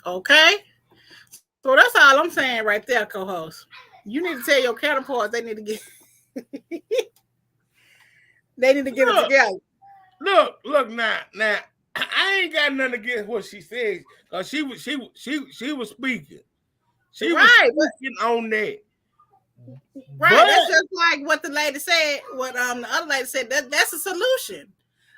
Okay. So that's all I'm saying right there, co-host. You need to tell your counterparts they need to get it together. Look now. I ain't got nothing against what she says because she was speaking. She was speaking on that. Right. That's just like what the lady said, what the other lady said, that's a solution.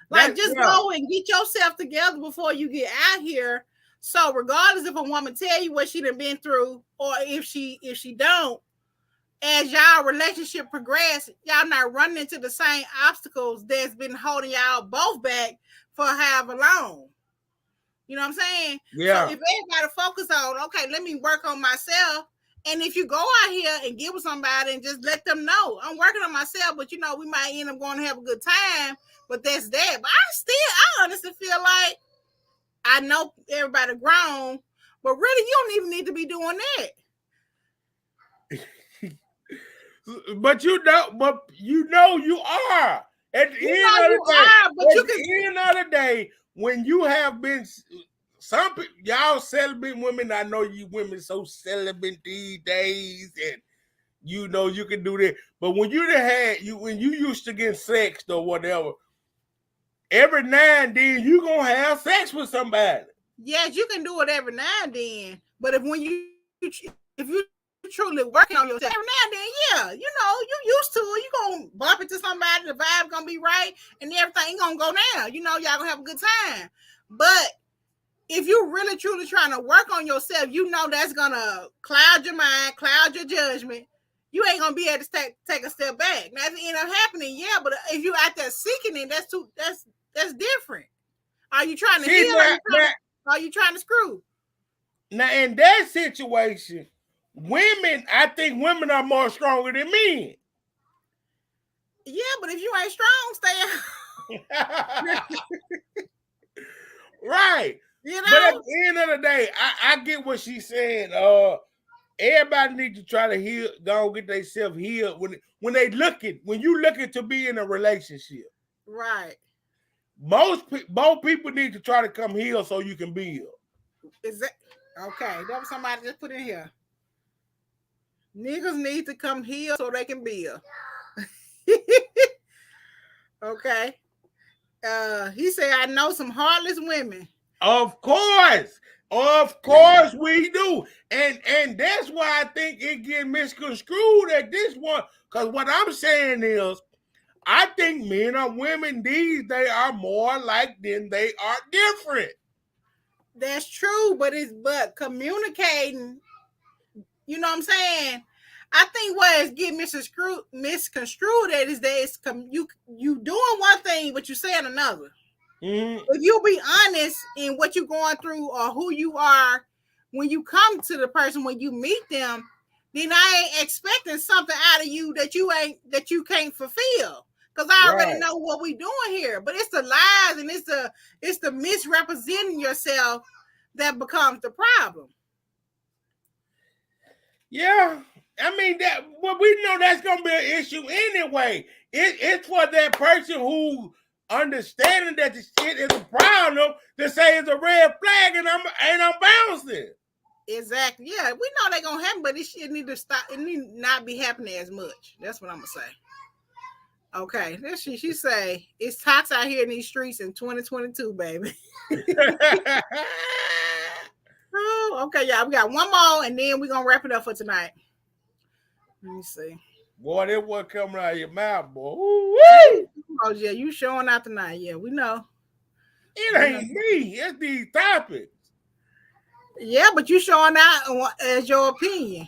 Like just go and get yourself together before you get out here. So regardless if a woman tell you what she done been through or if she don't, as y'all relationship progress, y'all not running into the same obstacles that's been holding y'all both back for however long. You know what I'm saying? Yeah. So if everybody focus on, okay, let me work on myself. And if you go out here and get with somebody and just let them know, I'm working on myself, but we might end up going to have a good time. But that's that. But I honestly feel like I know everybody grown, but really you don't even need to be doing that. But you are. At the end of the day, when you have been some people, y'all celibate women, I know you women so celibate these days, and you can do that. But when when you used to get sexed or whatever, every now and then you gonna have sex with somebody. Yes, you can do it every now and then, but if you truly working on yourself every now and then, yeah, you know, you used to it. You gonna bump into somebody, the vibe gonna be right, and everything gonna go down. You know, y'all gonna have a good time. But if you really truly trying to work on yourself, you know that's gonna cloud your mind, cloud your judgment. You ain't gonna be able to take a step back. Now, if it end up happening, yeah, but if you out there seeking it, that's different. Are you trying to heal? Are you trying to screw? Now, in that situation, I think women are more stronger than men. Yeah, but if you ain't strong, stay out. Right. You know? But at the end of the day, I get what she's saying. Everybody needs to try to heal, don't get themselves healed when you looking to be in a relationship. Right. Both people need to try to come heal so you can build. Is that okay? That was somebody just put in here. Niggas need to come heal so they can build. Okay. He said, I know some heartless women. Of course we do. And that's why I think it get misconstrued at this one. Because what I'm saying is, I think men or women these days are more alike than they are different. That's true, but communicating, you know what I'm saying? I think what is getting misconstrued at is that you doing one thing, but you saying another. Mm-hmm. If you be honest in what you're going through or who you are when you come to the person, when you meet them, then I ain't expecting something out of you that you can't fulfill. Because I already know what we doing here. But it's the lies and it's the misrepresenting yourself that becomes the problem. Yeah. I mean we know that's gonna be an issue anyway. It's for that person who understanding that the shit is a problem to say it's a red flag and I'm bouncing. Exactly. Yeah, we know they're gonna happen, but this shit need to stop. It need not be happening as much. That's what I'm gonna say. Okay, she say it's toxic out here in these streets in 2022, baby. Oh, okay, y'all. We got one more, and then we're gonna wrap it up for tonight. Let me see. Boy, that what coming out of your mouth, boy. Oh yeah, you showing out tonight. Yeah, we know. It ain't me. It's these topics. Yeah, but you showing out as your opinion.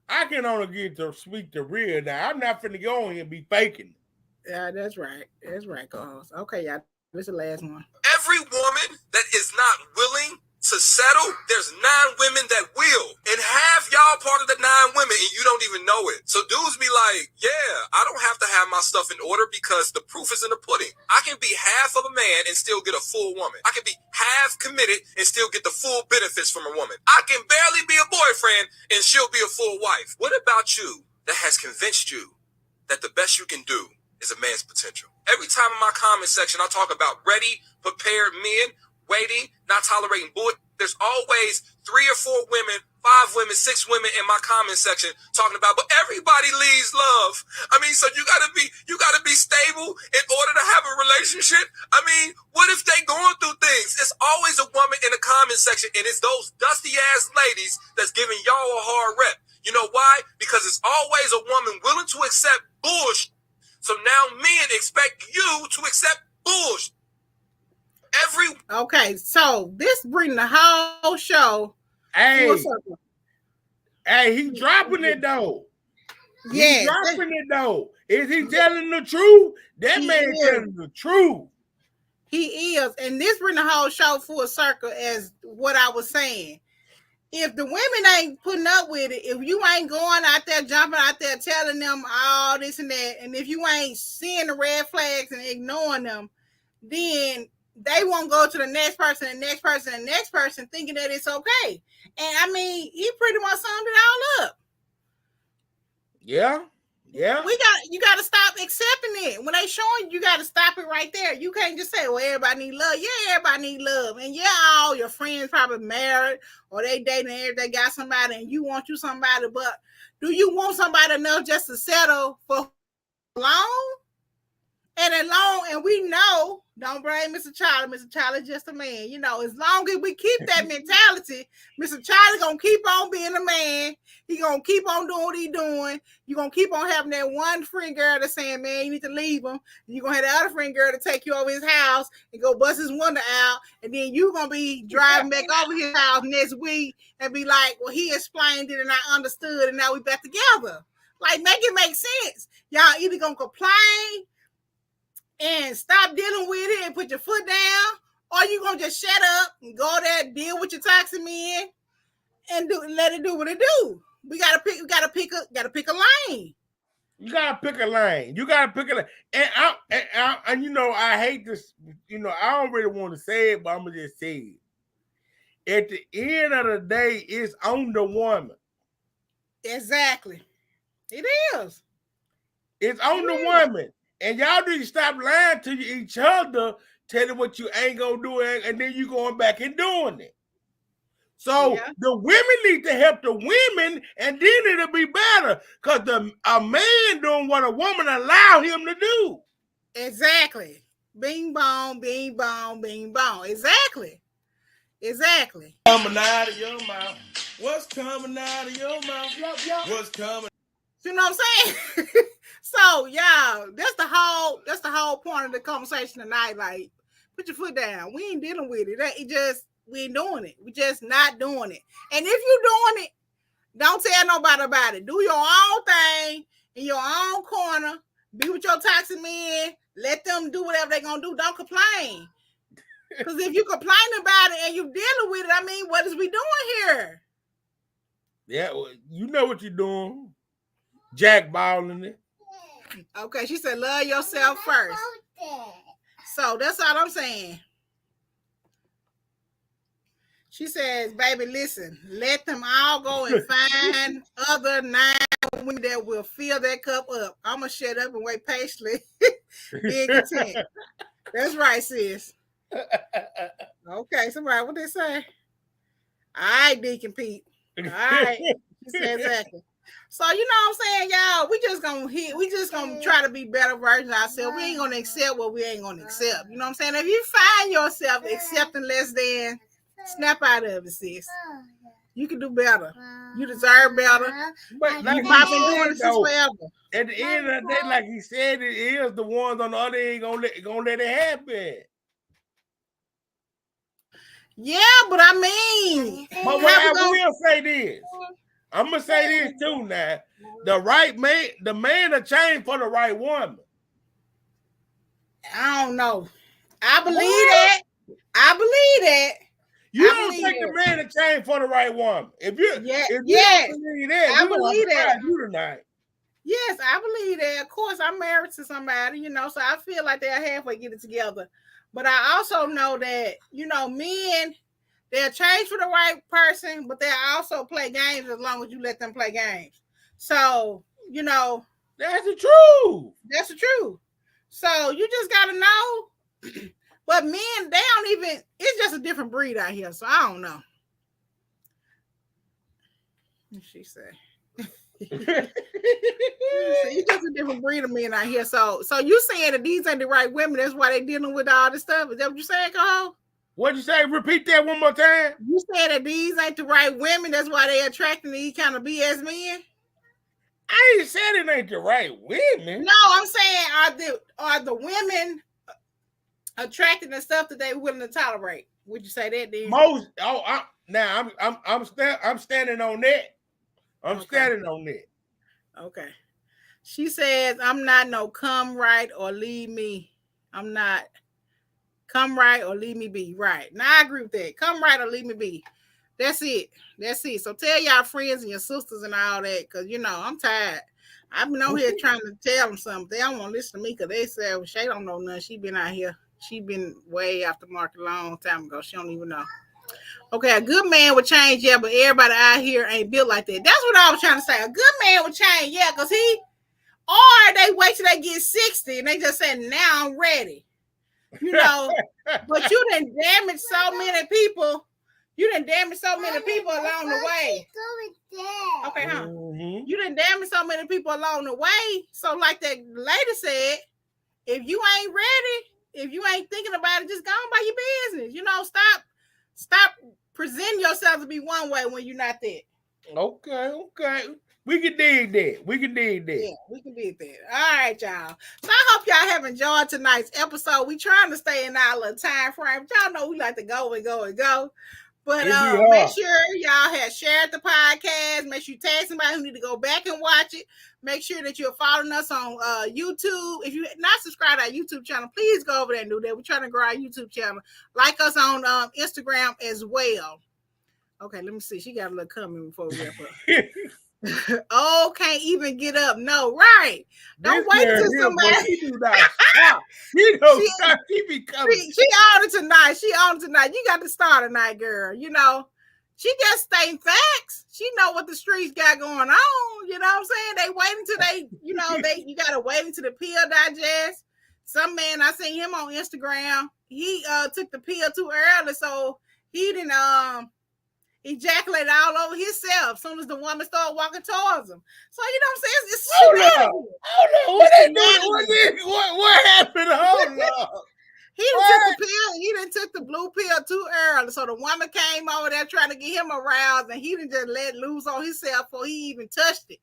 I can only get to speak the real now. I'm not finna go on here and be faking. Yeah, that's right. That's right, co-host. Okay, y'all. This is the last one. Every woman that is not willing to settle, there's 9 women that will. And half y'all part of the 9 women and you don't even know it. So dudes be like, yeah, I don't have to have my stuff in order because the proof is in the pudding. I can be half of a man and still get a full woman. I can be half committed and still get the full benefits from a woman. I can barely be a boyfriend and she'll be a full wife. What about you that has convinced you that the best you can do is a man's potential? Every time in my comment section, I talk about ready, prepared men, waiting, not tolerating bullshit. There's always 3 or 4 women, 5 women, 6 women in my comment section talking about, but everybody leaves love. I mean, so you gotta be stable in order to have a relationship. I mean, what if they going through things? It's always a woman in the comment section, and it's those dusty ass ladies that's giving y'all a hard rep. You know why? Because it's always a woman willing to accept bullshit. So now men expect you to accept bullshit. Okay, so this bring the whole show. Hey, he dropping it though. Yeah, he's dropping it though. Is he telling the truth? That man telling the truth. He is, and this bring the whole show full circle as what I was saying. If the women ain't putting up with it, if you ain't going out there, jumping out there, telling them all this and that, and if you ain't seeing the red flags and ignoring them, then they won't go to the next person, and next person, and next person thinking that it's okay. And I mean, he pretty much summed it all up. Yeah. You got to stop accepting it. When they showing you got to stop it right there. You can't just say, well, everybody need love. Yeah, everybody need love. And yeah, all your friends probably married or they dating and they got somebody and you want you somebody, but do you want somebody enough just to settle for long? And and we know, don't blame Mr. Charlie. Mr. Charlie's just a man. You know, as long as we keep that mentality, Mr. Charlie gonna keep on being a man. He gonna keep on doing what he doing. You gonna keep on having that one friend girl that's saying, man, you need to leave him. You gonna have the other friend girl to take you over his house and go bust his window out. And then you gonna be driving back over his house next week and be like, well, he explained it and I understood and now we back together. Like, make it make sense. Y'all either gonna complain and stop dealing with it and put your foot down, or you gonna just shut up and go there, deal with your toxic men, and let it do what it do. We gotta pick a lane. You gotta pick a lane. You gotta pick a lane. And you know, I hate this. You know, I don't really want to say it, but I'm gonna just say it. At the end of the day, it's on the woman. Exactly. It is. It's on the woman. And y'all need to stop lying to each other, telling what you ain't gonna do, and then you going back and doing it. So the women need to help the women, and then it'll be better. Because a man doing what a woman allow him to do. Exactly. Bing bong, bing bong, bing bong. Exactly. Coming out of your mouth. What's coming out of your mouth? What's coming? You know what I'm saying? So, y'all, that's the whole point of the conversation tonight. Like, put your foot down. We ain't dealing with it. We ain't doing it. We just not doing it. And if you're doing it, don't tell nobody about it. Do your own thing in your own corner. Be with your toxic men. Let them do whatever they're gonna do. Don't complain. Because if you complain about it and you dealing with it, I mean, what is we doing here? Yeah, well, you know what you're doing. Jackballing it. Okay, she said, love yourself first. So that's all I'm saying. She says, baby, listen, let them all go and find other 9 women that will fill that cup up. I'm going to shut up and wait patiently. Being content. That's right, sis. Okay, somebody, what they say? All right, Deacon Pete. All right. She said exactly. So you know what I'm saying, y'all? We just gonna try to be better versions of ourselves. We ain't gonna accept what we ain't gonna accept. You know what I'm saying? If you find yourself accepting less than, snap out of it, sis. You can do better. You deserve better. But like you might been doing this forever. At the end of the day, like he said, it is the ones on the other end gonna let it happen. Yeah, but I mean, but I will say this. I'm gonna say this too now. The right man, the man will change for the right woman. I don't know. I believe that. I believe that. You don't think the man will change for the right woman. If you don't believe that, I believe that. You tonight. Yes, I believe that. Of course, I'm married to somebody, you know, so I feel like they'll halfway get it together. But I also know that, you know, men, they'll change for the right person, but they'll also play games as long as you let them play games. So, you know. That's the truth. That's the truth. So you just got to know. But men, they don't even, it's just a different breed out here. So I don't know. She said. It's just a different breed of men out here. So you saying that these ain't the right women, that's why they dealing with all this stuff. Is that what you saying, Cole? What'd you say? Repeat that one more time. You said that these ain't the right women, that's why they attracting these kind of BS men? I ain't said it ain't the right women. No, I'm saying are the women attracting the stuff that they willing to tolerate? Would you say that then? Most I'm standing on that. I'm standing on that. Okay. She says, I'm not no come right or leave me. I'm not come right or leave me be. Right. Now I agree with that. Come right or leave me be. That's it. So tell y'all friends and your sisters and all that, because, you know, I'm tired. I've been out here trying to tell them something. They don't want to listen to me because they say, well, Shay don't know nothing. She been out here. She been way after market a long time ago. She don't even know. Okay, a good man would change, yeah, but everybody out here ain't built like that. That's what I was trying to say. A good man would change, yeah, because or they wait till they get 60 and they just say, now I'm ready. You know, but you done damaged so many people. You done damaged so many people along the way. Okay, huh? Mm-hmm. You done damaged so many people along the way. So like that lady said, if you ain't ready, if you ain't thinking about it, just go on by your business. You know, stop presenting yourself to be one way when you're not there. Okay. We can dig that. Yeah, we can dig that. All right, y'all. So I hope y'all have enjoyed tonight's episode. We trying to stay in our little time frame. Y'all know we like to go and go and go. But make sure y'all have shared the podcast. Make sure you tag somebody who need to go back and watch it. Make sure that you're following us on YouTube. If you're not subscribed to our YouTube channel, please go over there and do that. We're trying to grow our YouTube channel. Like us on Instagram as well. Okay, let me see. She got a little comment before we wrap up. Oh, can't even get up. No, right. Don't wait until somebody. She do not stop. She don't stop. She be coming. She on it tonight. You got to start tonight, girl. You know, she just stating facts. She know what the streets got going on. You know what I'm saying? They wait until you got to wait until the pill digest. Some man, I seen him on Instagram. He took the pill too early, so he didn't ejaculated all over himself as soon as the woman started walking towards him. So you know what I'm saying? It's Hold on. What they doing? What happened? Hold on. He took the pill. He done took the blue pill too early. So the woman came over there trying to get him aroused, and he done just let loose on himself before he even touched it.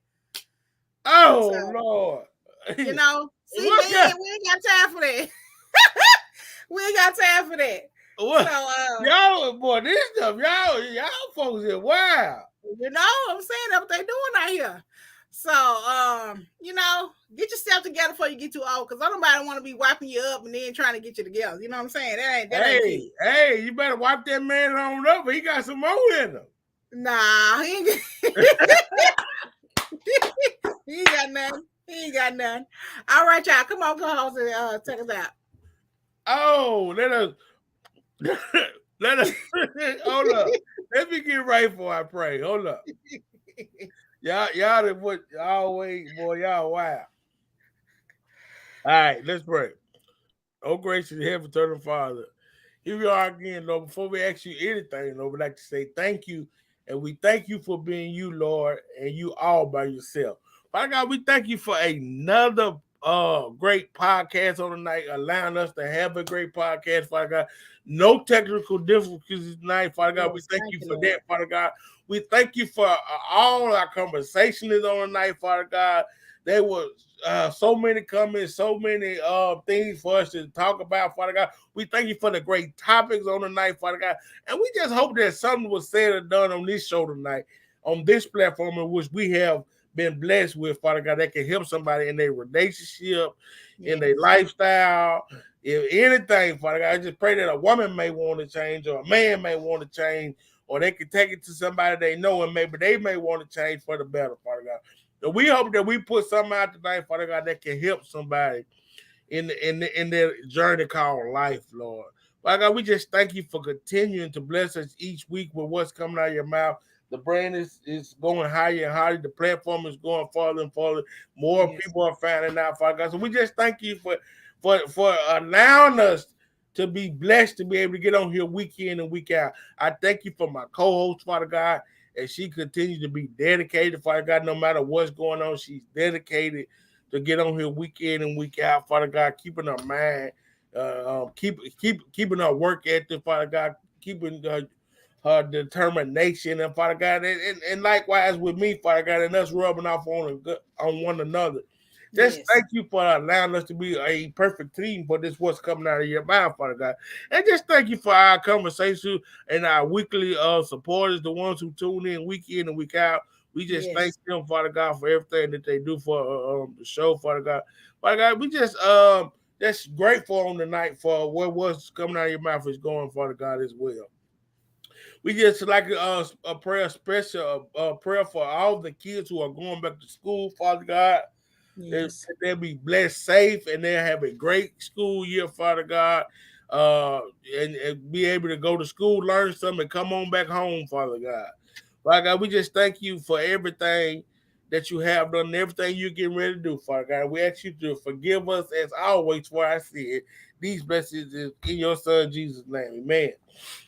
Oh, so, Lord. You know, see, man, we ain't got time for that. We ain't got time for that. What? So, y'all, boy, this stuff, y'all folks are wild. You know, I'm saying that's what they doing out here. So, you know, get yourself together before you get too old, because nobody want to be wiping you up and then trying to get you together. You know what I'm saying? Hey, you better wipe that man on up. He got some more in him. Nah, he ain't got nothing. He ain't got nothing. All right, y'all, come on, co-host, and take us out. Oh, let us hold up. Let me get right before I pray. Hold up. Y'all what always, boy, y'all wow. All right, let's pray. Oh, gracious Heavenly Eternal Father, here we are again, Lord. Before we ask you anything, Lord, we'd like to say thank you. And we thank you for being you, Lord, and you all by yourself. Father God, we thank you for another great podcast on the night, allowing us to have a great podcast, Father God. No technical difficulties tonight, Father God. We thank you for that, Father God. We thank you for all our conversations on the night, Father God. There were so many comments, so many things for us to talk about, Father God. We thank you for the great topics on the night, Father God. And we just hope that something was said or done on this show tonight, on this platform in which we have been blessed with, Father God, that can help somebody in their relationship, in their lifestyle, if anything, Father God. I just pray that a woman may want to change, or a man may want to change, or they can take it to somebody they know, and maybe they may want to change for the better, Father God. So we hope that we put something out tonight, Father God, that can help somebody in their journey called life, Lord. Father God, we just thank you for continuing to bless us each week with what's coming out of your mouth. The brand is going higher and higher. The platform is going farther and farther. More people are finding out, Father God. So we just thank you for allowing us to be blessed to be able to get on here week in and week out. I thank you for my co-host, Father God, and she continues to be dedicated, Father God. No matter what's going on, she's dedicated to get on here week in and week out, Father God, keeping her mind, keeping her work ethic, Father God, keeping her determination, and Father God, and likewise with me, Father God, and us rubbing off on one another. Just thank you for allowing us to be a perfect team for this what's coming out of your mouth, Father God. And just thank you for our conversation and our weekly supporters, the ones who tune in week in and week out. We just thank them, Father God, for everything that they do for the show, Father God. Father God, we just grateful on the night for what was coming out of your mouth is going, Father God, as well. We just like a prayer, special prayer for all the kids who are going back to school, Father God. They'll be blessed, safe, and they'll have a great school year, Father God, and be able to go to school, learn something, and come on back home, Father God. Father God, we just thank you for everything that you have done and everything you're getting ready to do, Father God. We ask you to forgive us as always for our sin. These blessings is in your Son, Jesus' name.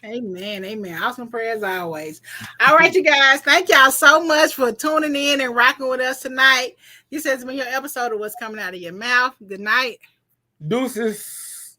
Amen. Amen. Awesome prayers always. All right, you guys. Thank y'all so much for tuning in and rocking with us tonight. This has been your episode of What's Coming Out of Your Mouth. Good night. Deuces.